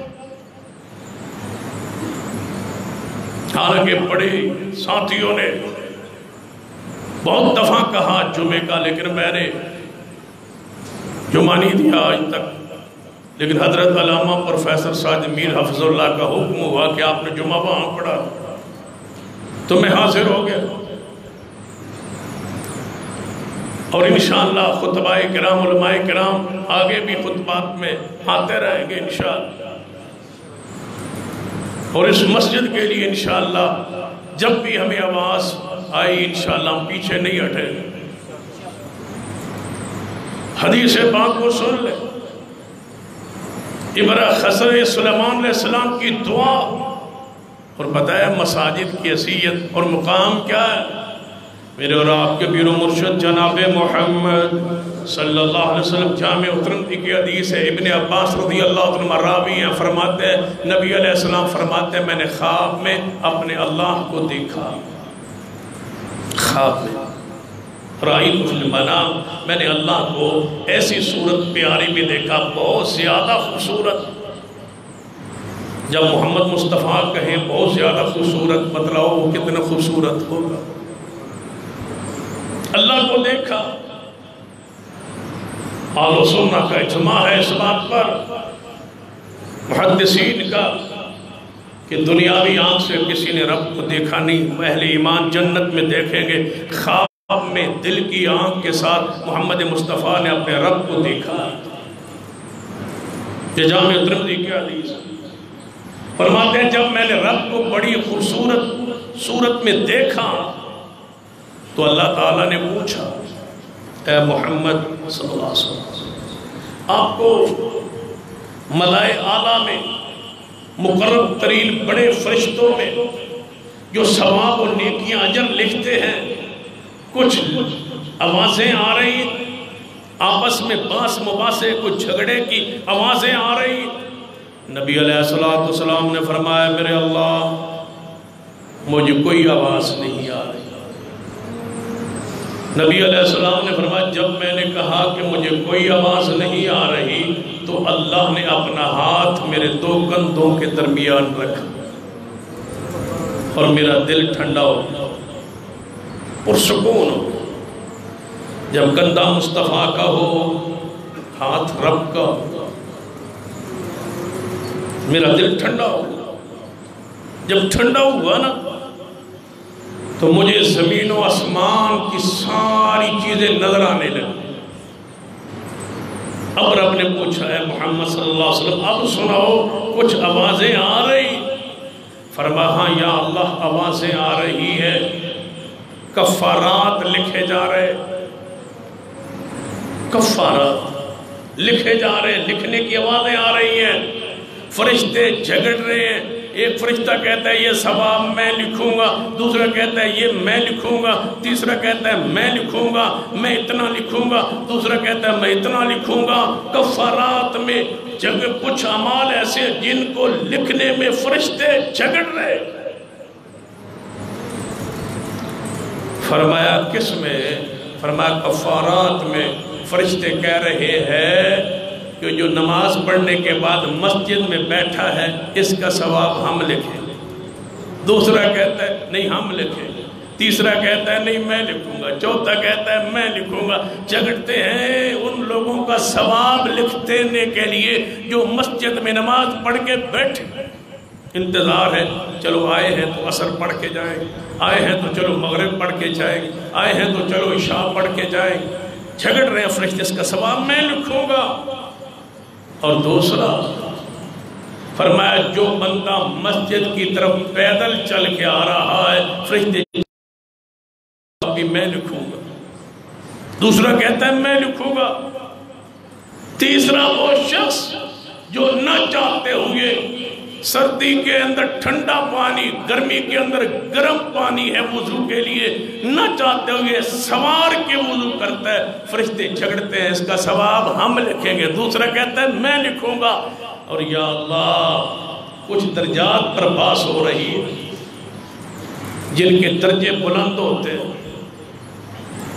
حالانکہ بڑے ساتھیوں نے بہت دفعہ کہا جمعے کا، لیکن میں نے جمعہ نہیں دیا آج تک، لیکن حضرت علامہ پروفیسر ساجد میر حفظ اللہ کا حکم ہوا کہ آپ نے جمعہ وہاں پڑھا تو میں حاضر ہو گیا، اور انشاءاللہ خطبہ کرام علماء کرام آگے بھی خطبات میں آتے رہیں گے انشاءاللہ، اور اس مسجد کے لیے انشاءاللہ جب بھی ہمیں آواز آئی انشاءاللہ ہم پیچھے نہیں ہٹیں گے۔ حدیث پاک کو سن لیں، خضر سلیمان علیہ السلام کی دعا، اور بتایا مساجد کی حیثیت اور مقام کیا ہے۔ میرے اور آپ کے پیر و مرشد جناب محمد صلی اللہ علیہ وسلم جامع ترمذی کی حدیث ہے، ابن عباس رضی اللہ عنہ راوی ہیں، فرماتے ہیں نبی علیہ السلام فرماتے ہیں میں نے خواب میں اپنے اللہ کو دیکھا، خواب میں رأیت فی المنام، میں نے اللہ کو ایسی صورت پیاری میں دیکھا، بہت زیادہ خوبصورت۔ جب محمد مصطفیٰ کہیں بہت زیادہ خوبصورت، بتلاؤ وہ کتنا خوبصورت ہوگا۔ اللہ کو دیکھا، اہل سنہ کا اجماع ہے اس بات پر، محدثین کا، کہ دنیاوی آنکھ سے کسی نے رب کو دیکھا نہیں، اہل ایمان جنت میں دیکھیں گے، خواب میں دل کی آنکھ کے ساتھ محمد مصطفیٰ نے اپنے رب کو دیکھا۔ یہ جامع ترمذی کی حدیث فرماتے ہیں جب میں نے رب کو بڑی خوبصورت صورت میں دیکھا تو اللہ تعالیٰ نے پوچھا اے محمد صلی اللہ علیہ وسلم، آپ کو ملائے اعلیٰ میں مقرب ترین بڑے فرشتوں میں جو ثواب و نیکیاں اجر لکھتے ہیں، کچھ آوازیں آ رہی، آپس میں باس مباحثے، کچھ جھگڑے کی آوازیں آ رہی۔ نبی علیہ السلام نے فرمایا میرے اللہ مجھے کوئی آواز نہیں آ رہی۔ نبی علیہ السلام نے فرمایا جب میں نے کہا کہ مجھے کوئی آواز نہیں آ رہی تو اللہ نے اپنا ہاتھ میرے دو کندھوں کے درمیان رکھا اور میرا دل ٹھنڈا ہو گیا، پرسکون ہو۔ جب کندھا مصطفیٰ کا ہو، ہاتھ رب کا، میرا دل ٹھنڈا ہو گیا۔ جب ٹھنڈا ہوا نا تو مجھے زمین و آسمان کی ساری چیزیں نظر آنے لگی۔ اب رب نے پوچھا ہے محمد صلی اللہ علیہ وسلم اب سناؤ کچھ آوازیں آ رہی؟ فرمایا ہاں یا اللہ آوازیں آ رہی ہیں، کفارات لکھے جا رہے، کفارات لکھے جا رہے، لکھنے کی آوازیں آ رہی ہیں، فرشتے جھگڑ رہے ہیں۔ ایک فرشتہ کہتا ہے یہ ثواب میں لکھوں گا، دوسرا کہتا ہے یہ میں لکھوں گا، تیسرا کہتا ہے میں لکھوں گا، میں اتنا لکھوں گا، دوسرا کہتا ہے میں اتنا لکھوں گا۔ کفارات میں کچھ اعمال ایسے جن کو لکھنے میں فرشتے جھگڑ رہے۔ فرمایا کس میں؟ فرمایا کفارات میں فرشتے کہہ رہے ہیں کہ جو نماز پڑھنے کے بعد مسجد میں بیٹھا ہے اس کا ثواب ہم لکھیں گے، دوسرا کہتا ہے نہیں ہم لکھیں گے، تیسرا کہتا ہے نہیں میں لکھوں گا، چوتھا کہتا ہے میں لکھوں گا۔ جھگڑتے ہیں ان لوگوں کا ثواب لکھتے کے لیے جو مسجد میں نماز پڑھ کے بیٹھے، انتظار ہے چلو آئے ہیں تو عصر پڑھ کے جائیں، آئے ہیں تو چلو مغرب پڑھ کے جائیں، آئے ہیں تو چلو عشاء پڑھ کے جائیں۔ جھگڑ رہے ہیں فرشتے اس کا ثواب میں لکھوں گا۔ اور دوسرا فرمایا جو بندہ مسجد کی طرف پیدل چل کے آ رہا ہے فرشتے بھی میں لکھوں گا، دوسرا کہتا ہے میں لکھوں گا، تیسرا وہ شخص جو نہ چاہتے ہوئے سردی کے اندر ٹھنڈا پانی، گرمی کے اندر گرم پانی ہے وضو کے لیے، نہ چاہتے ہوئے سوار کے وضو کرتا ہے، فرشتے جھگڑتے ہیں اس کا ثواب ہم لکھیں گے، دوسرا کہتا ہے میں لکھوں گا۔ اور یا اللہ کچھ درجات پر بحث ہو رہی ہے، جن کے درجے بلند ہوتے ہیں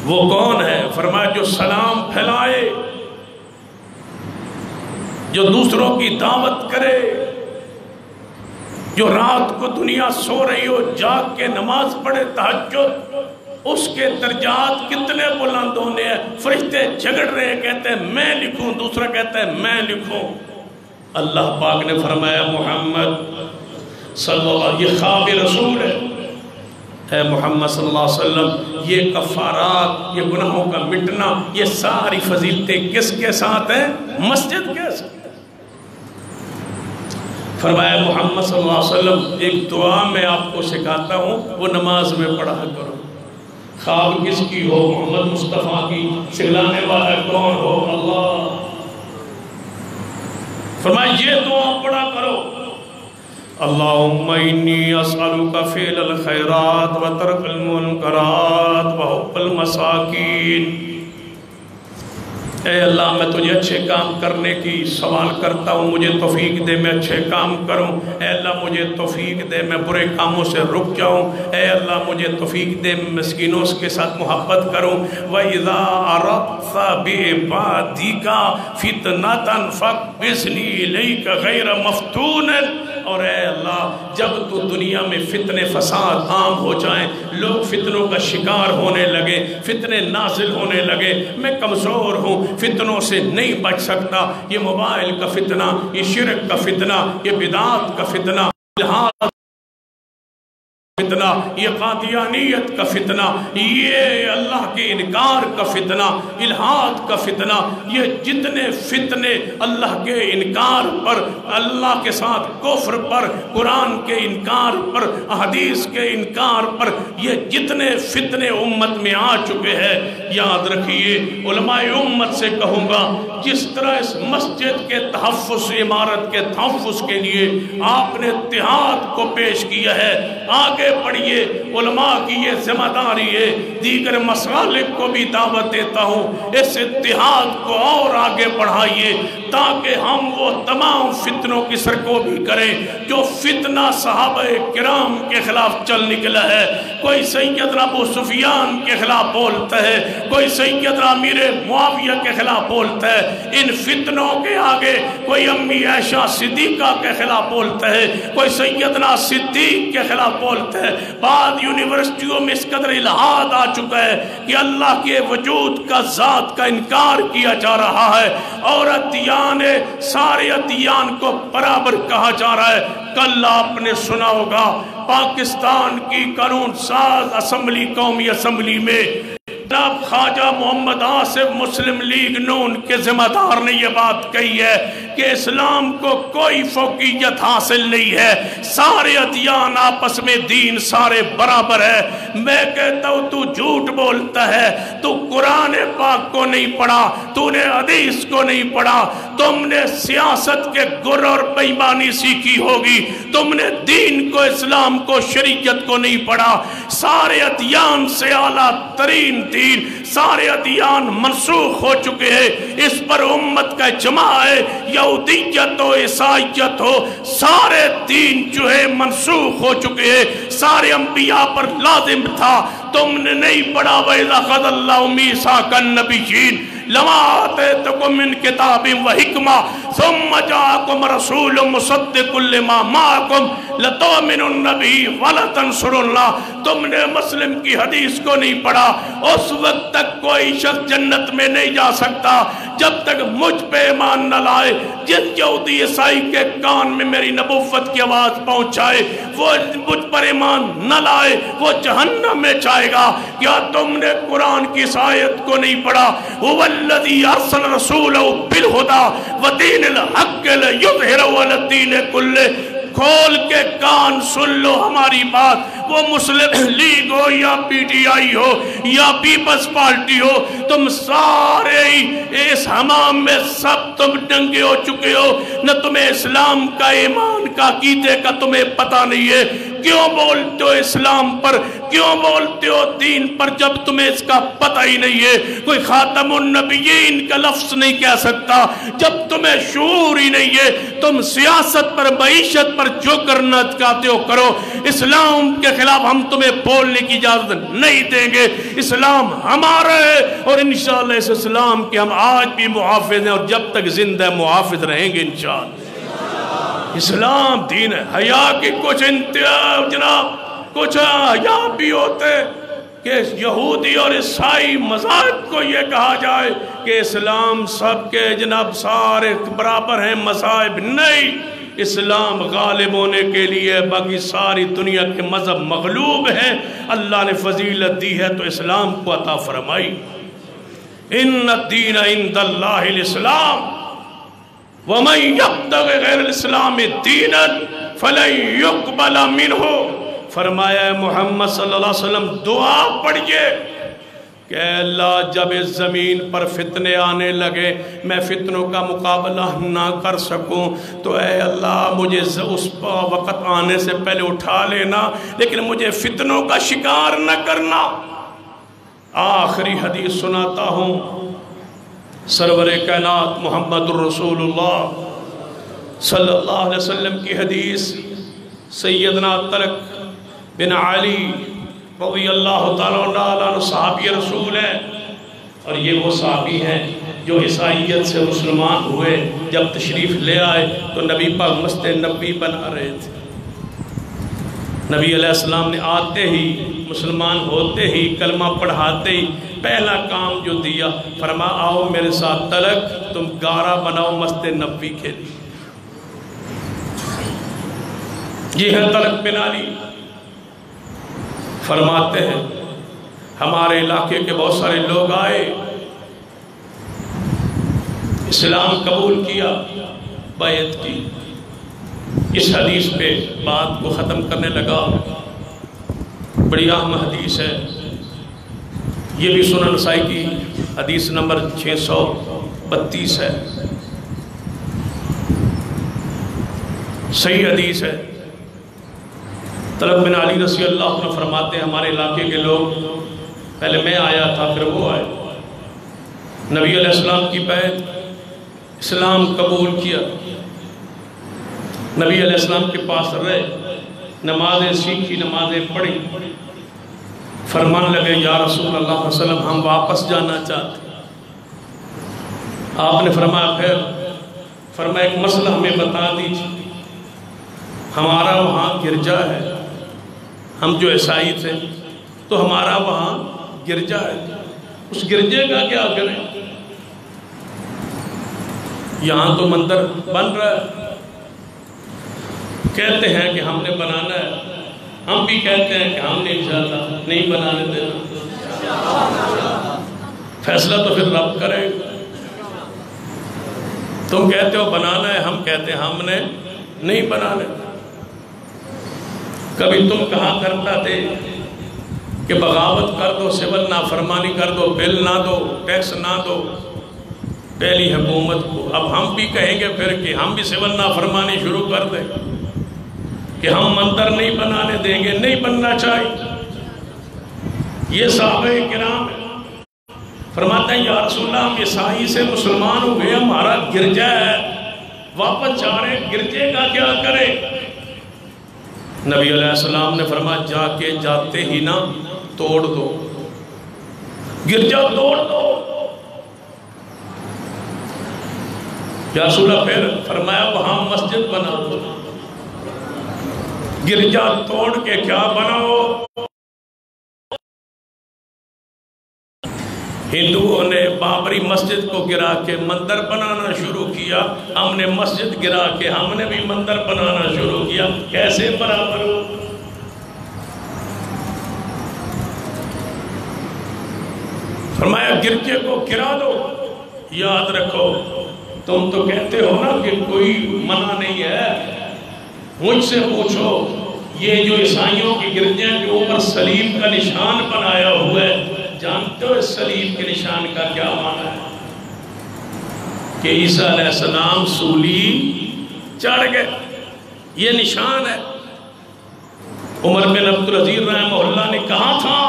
وہ کون ہے؟ فرمایا جو سلام پھیلائے، جو دوسروں کی دعوت کرے، جو رات کو دنیا سو رہی ہو جاگ کے نماز پڑھے تہجد، اس کے درجات کتنے بلند ہونے ہیں. فرشتے جھگڑ رہے ہیں, کہتے ہیں میں لکھوں, دوسرا کہتا ہے میں لکھوں. اللہ پاک نے فرمایا محمد صلی اللہ علیہ وسلم, یہ خواب رسول ہے, اے محمد صلی اللہ علیہ وسلم یہ کفارات, یہ گناہوں کا مٹنا, یہ ساری فضیلتیں کس کے ساتھ ہیں؟ مسجد کے ساتھ. فرمایا محمد صلی اللہ علیہ وسلم ایک دعا میں آپ کو سکھاتا ہوں, وہ نماز میں پڑھا کرو. خواب کس کی ہو؟ محمد مصطفیٰ کی. سکھلانے والا کون ہو؟ اللہ. فرمایا یہ دعا پڑھا کرو, اللہم انی اسألک فعل الخیرات و ترک المنکرات و حب المساکین. اے اللہ میں تجھے اچھے کام کرنے کی سوال کرتا ہوں, مجھے توفیق دے میں اچھے کام کروں. اے اللہ مجھے توفیق دے میں برے کاموں سے رک جاؤں. اے اللہ مجھے توفیق دے میں مسکینوں کے ساتھ محبت کروں. وَإِذَا أَرَدْتَ بِعِبَادِكَ فِتْنَةً فَاقْبِضْنِي إِلَيْكَ غَيْرَ مَفْتُونٍ. اور اے اللہ جب تو دنیا میں فتنے فساد عام ہو جائیں, لوگ فتنوں کا شکار ہونے لگے, فتنے نازل ہونے لگے, میں کمزور ہوں, فتنوں سے نہیں بچ سکتا. یہ موبائل کا فتنہ, یہ شرک کا فتنہ, یہ بدعات کا فتنہ, فتنہ, یہ قادیانیت کا فتنہ, یہ اللہ کے انکار کا فتنہ, الہاد کا فتنہ, یہ جتنے فتنے اللہ کے انکار پر, اللہ کے ساتھ کفر پر, قرآن کے انکار پر, حدیث کے انکار پر, یہ جتنے فتنے امت میں آ چکے ہیں, یاد رکھیے علماء امت سے کہوں گا جس طرح اس مسجد کے تحفظ, عمارت کے تحفظ کے لیے آپ نے اتحاد کو پیش کیا ہے, آگے پڑھیے. علماء کی یہ ذمہ داری ہے. دیگر مسالک کو بھی دعوت دیتا ہوں, اس اتحاد کو اور آگے بڑھائیے تاکہ ہم وہ تمام فتنوں کی سرکوبی کریں جو فتنہ صحابہ کرام کے خلاف چل نکلا ہے. کوئی سیدنا ابو سفیان کے خلاف بولتا ہے, کوئی سیدنا امیر معاویہ کے خلاف بولتا ہے. ان فتنوں کے آگے کوئی امی عائشہ صدیقہ کے خلاف بولتا ہے, کوئی سیدنا صدیق کے خلاف بولتا ہے. بعد یونیورسٹیوں میں اس قدر الہاد آ چکا ہے کہ اللہ کے وجود کا, ذات کا انکار کیا جا رہا ہے, اور ادیان, سارے ادیان کو برابر کہا جا رہا ہے. کل آپ نے سنا ہوگا پاکستان کی قانون ساز اسمبلی, قومی اسمبلی میں جناب خواجہ محمد آصف مسلم لیگ نون کے ذمہ دار نے یہ بات کہی ہے کہ اسلام کو کوئی فوقیت حاصل نہیں ہے, سارے ادیان آپس میں دین سارے برابر ہے. میں کہتا ہوں تو جھوٹ بولتا ہے, تو قرآن پاک کو نہیں پڑھا, تو نے حدیث کو نہیں پڑھا, تم نے سیاست کے گر اور بےایمانی سیکھی ہوگی, تم نے دین کو, اسلام کو, شریعت کو نہیں پڑھا. سارے ادیان سے اعلیٰ ترین دین, سارے ادیان منسوخ ہو چکے ہیں. اس پر امت کا اجماع ہے, یہودیت ہو, عیسائیت ہو, سارے دین جو ہے منسوخ ہو چکے ہیں. سارے انبیاء پر لازم تھا, تم نے نہیں پڑھا. وَإِذَا أَخَذَ اللَّهُ مِيثَاقَ النَّبِيِّينَ لَمَا آتَيْتُكُم مِّن كِتَابٍ وَحِكْمَةٍ ثُمَّ جَاءَكُمْ رَسُولٌ مُصَدِّقٌ لِّمَا مَعَكُمْ لَتُؤْمِنُنَّ بِهِ وَلَتَنصُرُنَّهُ. تم نے مسلم کی حدیث کو نہیں پڑھا. اس وقت تک کوئی شخص جنت میں نہیں جا سکتا جب تک مجھ پہ ایمان نہ لائے. جس یہودی عیسائی کے کان میں میری نبوت کی آواز پہنچائے, وہ مجھ پر ایمان نہ لائے, وہ جہنم میں جائے گا. کیا تم نے قرآن کی اس آیت کو نہیں پڑھا؟ هو الذي ارسل رسوله بالهدى ودين الحق ليظهره على الدين كله. کھول کے کان سن لو ہماری بات. وہ مسلم لیگ ہو یا پی ٹی آئی ہو یا پیپلز پارٹی ہو, تم سارے اس حمام میں سب تم ڈنگے ہو چکے ہو. نہ تمہیں اسلام کا, ایمان کا, عقیدے کا تمہیں پتہ نہیں ہے. کیوں بولتے ہو اسلام پر, کیوں بولتے ہو دین پر جب تمہیں اس کا پتہ ہی نہیں ہے؟ کوئی خاتم النبیین کا لفظ نہیں کہہ سکتا جب تمہیں شعور ہی نہیں ہے. تم سیاست پر, معیشت پر جو کرنا چاہتے ہو کرو, اسلام کے خلاف ہم تمہیں بولنے کی اجازت نہیں دیں گے. اسلام ہمارا ہے اور انشاءاللہ اس اسلام کے ہم آج بھی محافظ ہیں, اور جب تک زندہ محافظ رہیں گے انشاءاللہ. اسلام دین ہے. حیا کی کچھ انتہا جناب, کچھ حیا بھی ہوتے, کہ یہودی اور عیسائی مذاہب کو یہ کہا جائے کہ اسلام سب کے جناب سارے برابر ہیں مذاہب، نہیں، اسلام غالب ہونے کے لیے باقی ساری دنیا کے مذہب مغلوب ہیں۔ اللہ نے فضیلت دی ہے تو اسلام کو عطا فرمائی۔ ان الدین عند اللہ الاسلام ومن یبتغ غیر الاسلام دینا فلن یقبل منہ۔ فرمایا ہے محمد صلی اللہ علیہ وسلم دعا پڑھئے کہ اے اللہ جب اس زمین پر فتنے آنے لگے میں فتنوں کا مقابلہ نہ کر سکوں تو اے اللہ مجھے اس وقت آنے سے پہلے اٹھا لینا، لیکن مجھے فتنوں کا شکار نہ کرنا۔ آخری حدیث سناتا ہوں، سرور کائنات محمد الرسول اللہ صلی اللہ علیہ وسلم کی حدیث، سیدنا طلق بن علی رضی اللہ تعالیٰ عنہ صحابی رسول ہے، اور یہ وہ صحابی ہیں جو عیسائیت سے مسلمان ہوئے۔ جب تشریف لے آئے تو نبی پاک مسجد نبوی بنا رہے تھے۔ نبی علیہ السلام نے آتے ہی، مسلمان ہوتے ہی، کلمہ پڑھاتے ہی پہلا کام جو دیا، فرما آؤ میرے ساتھ طلق تم گارا بناؤ مسجد نبوی کے لیے۔ یہ ہے طلق بن علی۔ فرماتے ہیں ہمارے علاقے کے بہت سارے لوگ آئے، اسلام قبول کیا، بیعت کی۔ اس حدیث پہ بات کو ختم کرنے لگا، بڑی اہم حدیث ہے، یہ بھی سنن نسائی کی حدیث نمبر 632 ہے، صحیح حدیث ہے۔ طلق بن علی رضی اللہ عنہ فرماتے ہیں ہمارے علاقے کے لوگ، پہلے میں آیا تھا پھر وہ آئے، نبی علیہ السلام کی بیعت، اسلام قبول کیا، نبی علیہ السلام کے پاس رہے، نمازیں سیکھی، نمازیں پڑھی، فرمان لگے یا رسول اللہ صلی اللہ علیہ وسلم ہم واپس جانا چاہتے ہیں۔ آپ نے فرمایا پھر، فرمایا ایک مسئلہ ہمیں بتا دیجیے، ہمارا وہاں گرجا ہے، ہم جو عیسائی تھے تو ہمارا وہاں گرجا ہے، اس گرجے کا کیا کریں؟ یہاں تو مندر بن رہا ہے، کہتے ہیں کہ ہم نے بنانا ہے، ہم بھی کہتے ہیں کہ ہم نے انشاءاللہ نہیں بنانے دینا، فیصلہ تو پھر رب کرے گا۔ تم کہتے ہو بنانا ہے، ہم کہتے ہیں ہم نے نہیں بنانے دینا۔ کبھی تم کہا کرتا تھے کہ بغاوت کر دو، سول نافرمانی کر دو، بل نہ دو، ٹیکس نہ دو پہلی حکومت کو، اب ہم بھی کہیں گے پھر کہ ہم بھی سول نافرمانی شروع کر دیں کہ ہم مندر نہیں بنانے دیں گے، نہیں بننا چاہیے۔ یہ صحابہ کرام فرماتے ہیں یا رسول اللہ ہم عیسائی سے مسلمان ہو گئے، ہمارا گرجا ہے، واپس جا رہے، گرجے کا کیا کرے؟ نبی علیہ السلام نے فرمایا جا کے جاتے ہی نہ توڑ دو، گرجا توڑ دو۔ یا رسول اللہ پھر فرمایا وہاں مسجد بنا دو، گرجا توڑ کے کیا بناؤ؟ ہندوؤں نے بابری مسجد کو گرا کے مندر بنانا شروع کیا، ہم نے مسجد گرا کے ہم نے بھی مندر بنانا شروع کیا، کیسے برابر ہو؟ فرمایا گرجے کو گرا دو۔ یاد رکھو تم تو کہتے ہو نا کہ کوئی منع نہیں ہے، مجھ سے پوچھو یہ جو عیسائیوں کی گرجے کے اوپر صلیب کا نشان بنایا ہوا ہے، جانتے ہو اس صلیب کے نشان کا کیا معنی ہے؟ کہ عیسیٰ علیہ السلام سولی چڑھ گئے، یہ نشان ہے۔ عمر بن عبدالعزیز رحمہ اللہ نے کہا تھا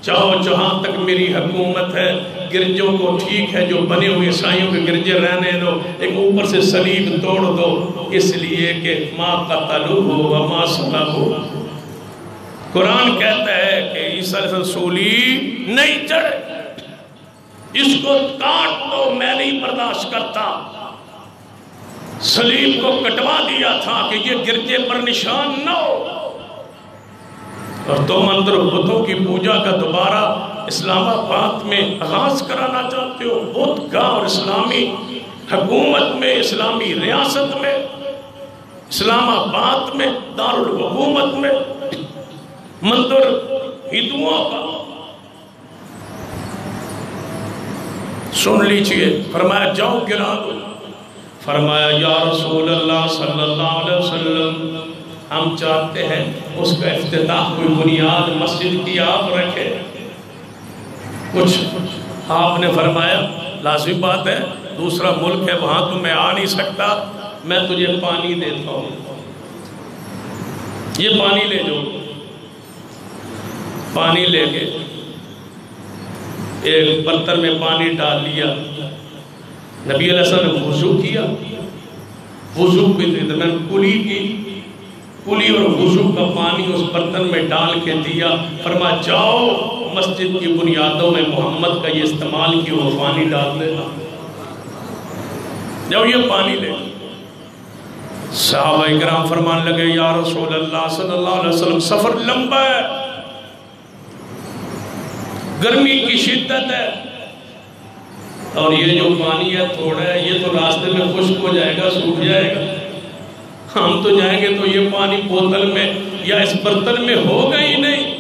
چاہو جہاں تک میری حکومت ہے گرجوں کو ٹھیک ہے جو بنے ہوئے عیسائیوں کے گرجے رہنے دو، ایک اوپر سے صلیب توڑ دو، اس لیے کہ ما قتلوہ وما صلبوہ۔ قرآن کہتا ہے کہ عیسیٰ علیہ السلام سولی نہیں چڑھے، اس کو کاٹ دو، میں نہیں برداشت کرتا۔ صلیب کو کٹوا دیا تھا کہ یہ گرجے پر نشان نہ ہو۔ اور تم اندر بتوں کی پوجا کا دوبارہ اسلام آباد میں آغاز کرانا چاہتے ہو، بت کا، اور اسلامی حکومت میں، اسلامی ریاست میں، اسلام آباد میں، دارالحکومت میں مندر ہندوؤں کا۔ سن لیجئے، فرمایا جاؤ گرا دو۔ فرمایا یا رسول اللہ صلی اللہ علیہ وسلم، ہم چاہتے ہیں اس کا افتتاح کوئی بنیاد مسجد کی آپ رکھے۔ کچھ آپ نے فرمایا لازم بات ہے، دوسرا ملک ہے، وہاں تو میں آ نہیں سکتا، میں تجھے پانی دیتا ہوں، یہ پانی لے جو۔ پانی لے کے ایک برتن میں پانی ڈال لیا، نبی علیہ السلام نے وضو کیا، وضو کے درمیان کلی کی، کلی اور وضو کا پانی اس برتن میں ڈال کے دیا۔ فرمایا جاؤ مسجد کی بنیادوں میں محمد کا یہ استعمال کی، وہ پانی ڈال دینا، جاؤ یہ پانی لے۔ صحابہ اکرام فرمان لگے یا رسول اللہ صلی اللہ علیہ وسلم سفر لمبا ہے، گرمی کی شدت ہے، اور یہ جو پانی ہے تھوڑا ہے، یہ تو راستے میں خشک ہو جائے گا، سوکھ جائے گا، ہم تو جائیں گے تو یہ پانی بوتل میں یا اس برتن میں ہوگا ہی نہیں،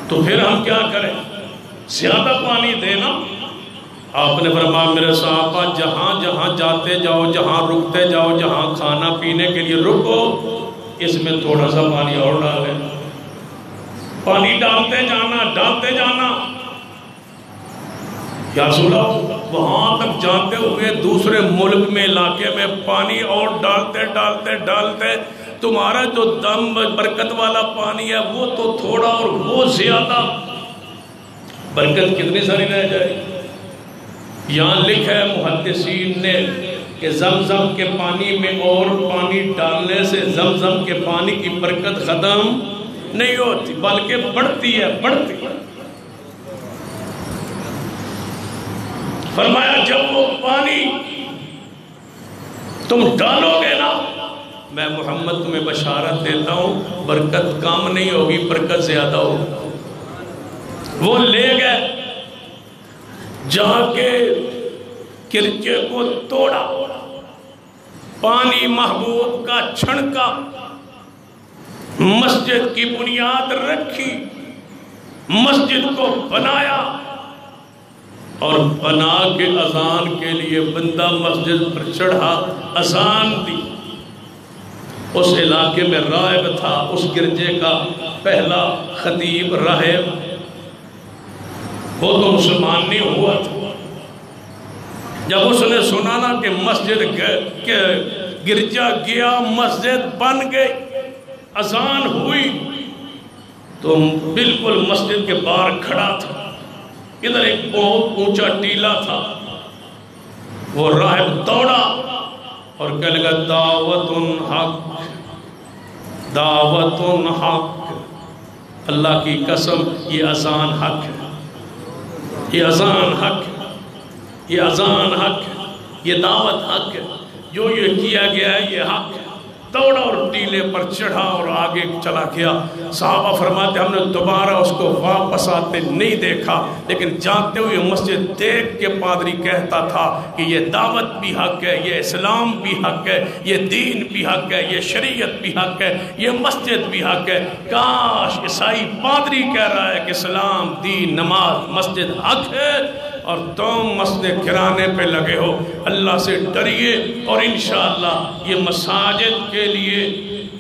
تو پھر ہم کیا کریں؟ زیادہ پانی دینا۔ آپ نے فرمایا میرے صحابہ جہاں جہاں جاتے جاؤ، جہاں رکتے جاؤ، جہاں کھانا پینے کے لیے رکو، اس میں تھوڑا سا پانی اور ڈالیں، پانی ڈالتے جانا، ڈالتے جانا۔ یا رسول اللہ وہاں تک جاتے ہوئے دوسرے ملک میں، علاقے میں پانی اور ڈالتے ڈالتے ڈالتے تمہارا جو دم برکت والا پانی ہے وہ تو تھوڑا اور وہ زیادہ، برکت کتنی ساری رہ جائے۔ یہاں لکھا ہے محدثین نے کہ زمزم کے پانی میں اور پانی ڈالنے سے زمزم کے پانی کی برکت ختم نہیں ہوتی بلکہ بڑھتی ہے، بڑھتی ہے۔ فرمایا جب وہ پانی تم ڈالو گے نا، میں محمد تمہیں بشارت دیتا ہوں برکت کم نہیں ہوگی، برکت زیادہ ہوگی۔ وہ لے گئے، جا کے کرچے کو توڑا، پانی محبوب کا چھڑکا، مسجد کی بنیاد رکھی، مسجد کو بنایا، اور بنا کے اذان کے لیے بندہ مسجد پر چڑھا، اذان دی۔ اس علاقے میں راہب تھا، اس گرجے کا پہلا خطیب راہب، وہ تو مسلمان نہیں ہوا تھا۔ جب اس نے سنا نا کہ مسجد گرجا گیا، مسجد بن گئی، اذان ہوئی، تو بالکل مسجد کے باہر کھڑا تھا، ادھر ایک بہت اونچا ٹیلا تھا، وہ راہب دوڑا اور کہنے لگا دعوت حق، دعوت حق، اللہ کی قسم یہ اذان حق ہے، یہ اذان حق ہے، یہ اذان حق ہے، یہ دعوت حق ہے، جو یہ کیا گیا ہے یہ حق ہے۔ دوڑا اور ٹیلے پر چڑھا اور آگے چلا گیا۔ صحابہ فرماتے ہم نے دوبارہ اس کو واپس آتے نہیں دیکھا، لیکن جانتے ہوئے مسجد دیکھ کے پادری کہتا تھا کہ یہ دعوت بھی حق ہے، یہ اسلام بھی حق ہے، یہ دین بھی حق ہے، یہ شریعت بھی حق ہے، یہ مسجد بھی حق ہے۔ کاش عیسائی پادری کہہ رہا ہے کہ اسلام، دین، نماز، مسجد حق ہے، اور تم مسجد گرانے پہ لگے ہو۔ اللہ سے ڈریے، اور انشاءاللہ یہ مساجد کے لیے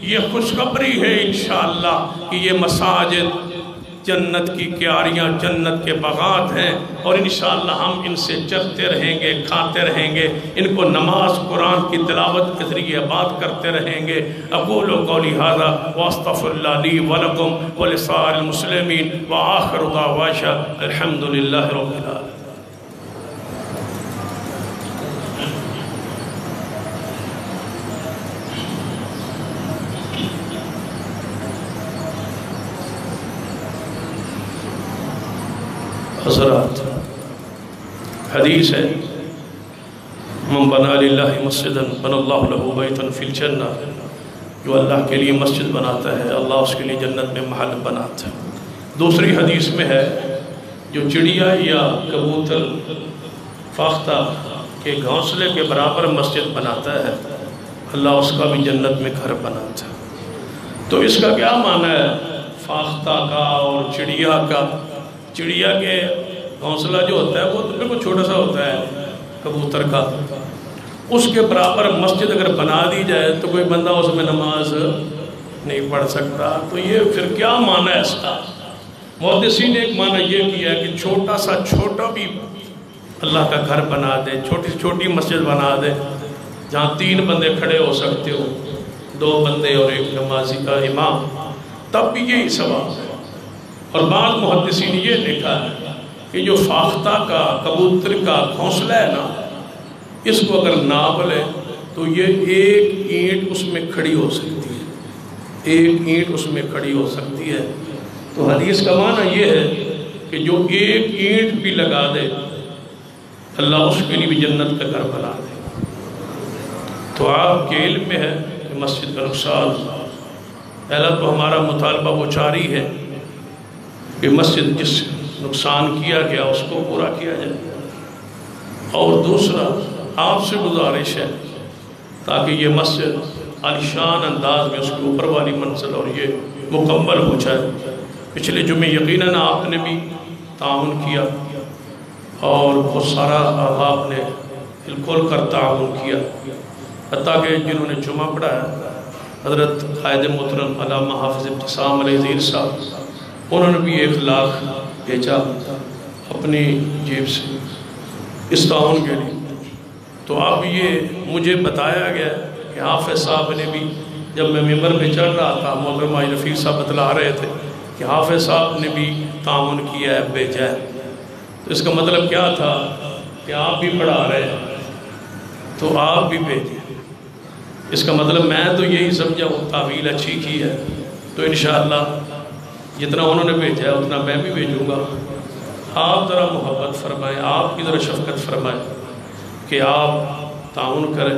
یہ خوشخبری ہے انشاءاللہ کہ یہ مساجد جنت کی کیاریاں، جنت کے باغات ہیں، اور انشاءاللہ ہم ان سے چرتے رہیں گے، کھاتے رہیں گے، ان کو نماز قرآن کی تلاوت کے ذریعے بات کرتے رہیں گے۔ اقول قولی ھذا واستغفر اللہ لی ولکم ولسائر المسلمین وآخر دعوانا الحمدللہ رب العالمین۔ حضرات حدیث ہے من بنا للہ مسجدا بنا اللہ لہ بیتا فی الجنہ، جو اللہ کے لیے مسجد بناتا ہے اللہ اس کے لیے جنت میں محل بناتا ہے۔ دوسری حدیث میں ہے جو چڑیا یا کبوتر فاختہ کے گھونسلے کے برابر مسجد بناتا ہے اللہ اس کا بھی جنت میں گھر بناتا ہے۔ تو اس کا کیا معنی ہے فاختہ کا اور چڑیا کا؟ چڑیا کے گھونسلہ جو ہوتا ہے وہ تو بالکل چھوٹا سا ہوتا ہے کبوتر کا، اس کے برابر مسجد اگر بنا دی جائے تو کوئی بندہ اس میں نماز نہیں پڑھ سکتا۔ تو یہ پھر کیا معنی ہے اس کا؟ محدثین نے ایک معنی یہ کیا ہے کہ چھوٹا سا چھوٹا بھی اللہ کا گھر بنا دے، چھوٹی چھوٹی مسجد بنا دے جہاں 3 بندے کھڑے ہو سکتے ہو، 2 بندے اور ایک نمازی کا امام، تب بھی یہی ثواب ہے۔ اور بعض محدثین یہ لکھا ہے کہ جو فاختہ کا کبوتر کا گھونسلہ ہے نا، اس کو اگر ناپ لے تو یہ 1 اینٹ اس میں کھڑی ہو سکتی ہے، 1 اینٹ اس میں کھڑی ہو سکتی ہے۔ تو حدیث کا معنی یہ ہے کہ جو 1 اینٹ بھی لگا دے اللہ اس کے لیے بھی جنت کا گھر بنا دے۔ تو آپ کے علم میں ہے کہ مسجد کا نقصان پہلا تو ہمارا مطالبہ وہ جاری ہے کہ مسجد جس نقصان کیا گیا اس کو پورا کیا جائے، اور دوسرا آپ سے گزارش ہے تاکہ یہ مسجد عالیشان انداز میں اس کے اوپر والی منزل اور یہ مکمل ہو جائے۔ پچھلے جمعے یقیناً آپ نے بھی تعاون کیا اور بہت سارا آپ نے دل کھول کر تعاون کیا، حتیٰ کہ جنہوں نے جمعہ پڑھایا حضرت قائد محترم علامہ حافظ ابتسام علیہ زیر صاحب، انہوں نے بھی 1 لاکھ بھیجا اپنی جیب سے اس تعاون کے لیے۔ تو اب یہ مجھے بتایا گیا کہ حافظ صاحب نے بھی، جب میں ممبر میں چڑھ رہا تھا محترم حاجی رفیق صاحب بتلا رہے تھے کہ حافظ صاحب نے بھی تعاون کیا ہے، بھیجا ہے۔ تو اس کا مطلب کیا تھا کہ آپ بھی پڑھا رہے ہیں تو آپ بھی بھیجیں۔ اس کا مطلب میں تو یہی سمجھا وہ تعویل اچھی کی ہے، تو انشاءاللہ جتنا انہوں نے بھیجا ہے اتنا میں بھی بھیجوں گا۔ آپ ذرا محبت فرمائیں، آپ کی ذرا شفقت فرمائیں کہ آپ تعاون کریں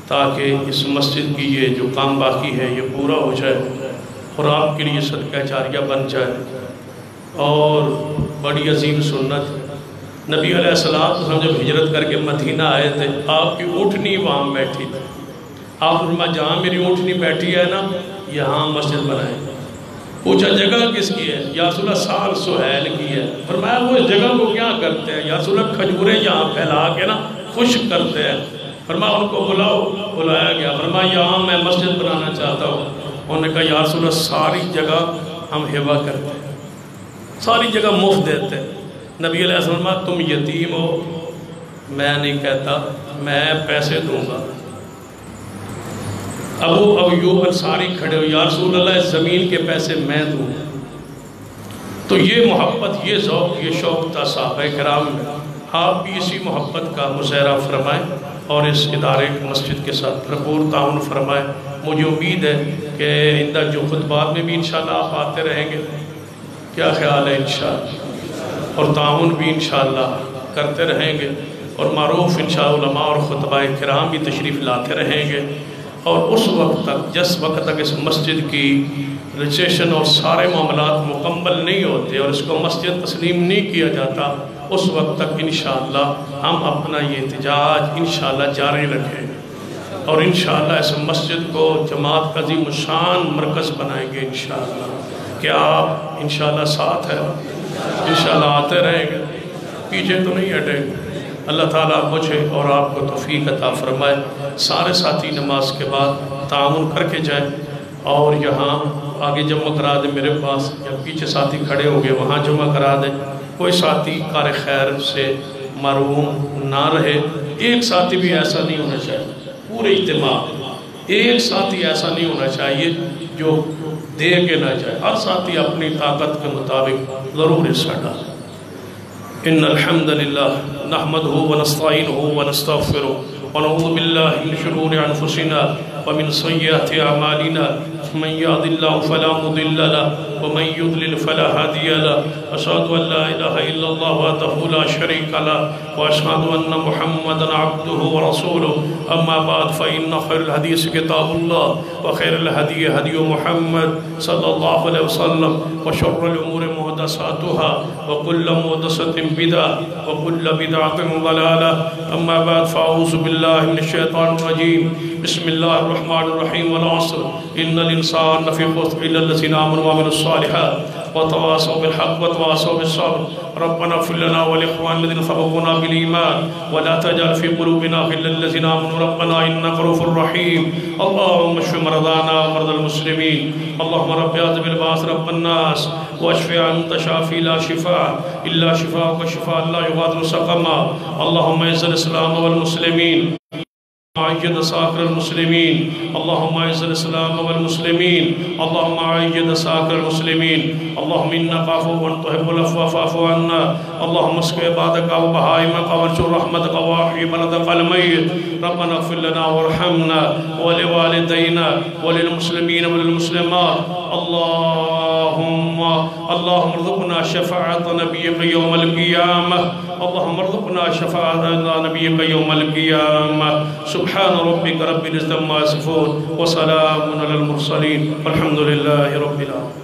تاکہ اس مسجد کی یہ جو کام باقی ہے یہ پورا ہو جائے اور آپ کے لیے صدقہ جاریہ بن جائے۔ اور بڑی عظیم سنت، نبی علیہ السلام جب ہجرت کر کے مدینہ آئے تھے آپ کی اونٹنی وہاں بیٹھی تھی، آپ فرمایا جہاں میری اونٹنی بیٹھی ہے نا یہاں مسجد بنائیں۔ پوچھا جگہ کس کی ہے؟ یا رسول اللہ سال سہیل کی ہے۔ فرمایا وہ اس جگہ کو کیا کرتے ہیں؟ یا رسول اللہ کھجوریں یہاں پھیلا کے نا خشک کرتے ہیں۔ فرمایا ان کو بلاؤ، بلایا گیا۔ فرمایا یہاں میں مسجد بنانا چاہتا ہوں۔ انہوں نے کہا یا رسول اللہ ساری جگہ ہم ہبہ کرتے ہیں، ساری جگہ مفت دیتے ہیں۔ نبی علیہ السلام فرمایا تم یتیم ہو، میں نہیں کہتا، میں پیسے دوں گا۔ ابو ایوب انصاری کھڑے ہو، یا رسول اللہ اس زمین کے پیسے میں دوں۔ تو یہ محبت، یہ ذوق، یہ شوق تھا صحابہ کرام میں۔ آپ بھی اسی محبت کا مظاہرہ فرمائیں اور اس ادارے کی مسجد کے ساتھ بھرپور تعاون فرمائیں۔ مجھے امید ہے کہ آئندہ جو خطبات میں بھی انشاءاللہ آپ آتے رہیں گے، کیا خیال ہے انشاءاللہ، اور تعاون بھی انشاءاللہ کرتے رہیں گے، اور معروف انشاءاللہ علماء اور خطبہ کرام بھی تشریف لاتے رہیں گے۔ اور اس وقت تک، جس وقت تک اس مسجد کی رجسٹریشن اور سارے معاملات مکمل نہیں ہوتے اور اس کو مسجد تسلیم نہیں کیا جاتا، اس وقت تک انشاءاللہ ہم اپنا یہ احتجاج انشاءاللہ جاری رکھیں گے، اور انشاءاللہ اس مسجد کو جماعت کا عظیم الشان مرکز بنائیں گے انشاءاللہ۔ کیا آپ انشاءاللہ ساتھ ہیں؟ انشاءاللہ آتے رہیں گے، پیچھے تو نہیں ہٹیں گے۔ اللہ تعالیٰ مجھے اور آپ کو توفیق عطا فرمائے۔ سارے ساتھی نماز کے بعد تعاون کر کے جائیں، اور یہاں آگے جمع کرا دیں میرے پاس، یا پیچھے ساتھی کھڑے ہوں گے وہاں جمع کرا دیں۔ کوئی ساتھی کار خیر سے محروم نہ رہے۔ ایک ساتھی بھی ایسا نہیں ہونا چاہیے، پورے اجتماع ایک ساتھی ایسا نہیں ہونا چاہیے جو دے کے نہ جائے۔ ہر ساتھی اپنی طاقت کے مطابق ضرور حصہ ڈالے۔ ان الحمد للہ نحمده ونستعینه ونستغفره ونعوذ باللہ من شرور انفسنا ومن سیئات اعمالنا من يهد الله فلا مضل له ومن يضلل فلا هادي له أشهد أن لا إله إلا الله وحده لا شريك له وأشهد أن محمدا عبده ورسوله أما بعد فإن خير الحديث كتاب الله وخير الهدي هدي محمد صلى الله عليه وسلم وشر الأمور محدثاتها وكل محدثة بدعة وكل بدعة ضلالة أما بعد فأعوذ بالله من الشيطان الرجيم بسم الله الرحمن الرحيم والعصر إن الإنسان لفي خسر إلا الذين آمنوا وعملوا الصالحات وتواصوا بالحق وتواصوا بالصبر ربنا اغفر لنا ولإخواننا الذين سبقونا بالإيمان ولا تجعل في قلوبنا غلا للذين آمنوا ربنا إنك رؤوف رحيم اللهم اشف مرضانا ومرضى المسلمين اللهم رب أعوذ بالباس رب الناس واشف أنت شافي لا شفاء إلا شفاءك شفاء لا يغادر سقما اللهم اعز الإسلام والمسلمين أعيد ساكر المسلمين اللهم اعز الإسلام والمسلمين اللهم أعيد ساكر المسلمين اللهم إنك عفو تحب العفو فاعف عنا اللهم اسق عبادك وبهائمك وانشر رحمتك واحيي بلدك الميت ربنا اغفر لنا وارحمنا ولوالدينا وللمسلمين وللمسلمات اللهم ارزقنا شفاعة نبيك يوم القيامة اللهم ارزقنا شفاعة نبيك يوم القيامة سبحان ربك رب العزة عما يصفون وسلام على المرسلين والحمد لله رب العالمين.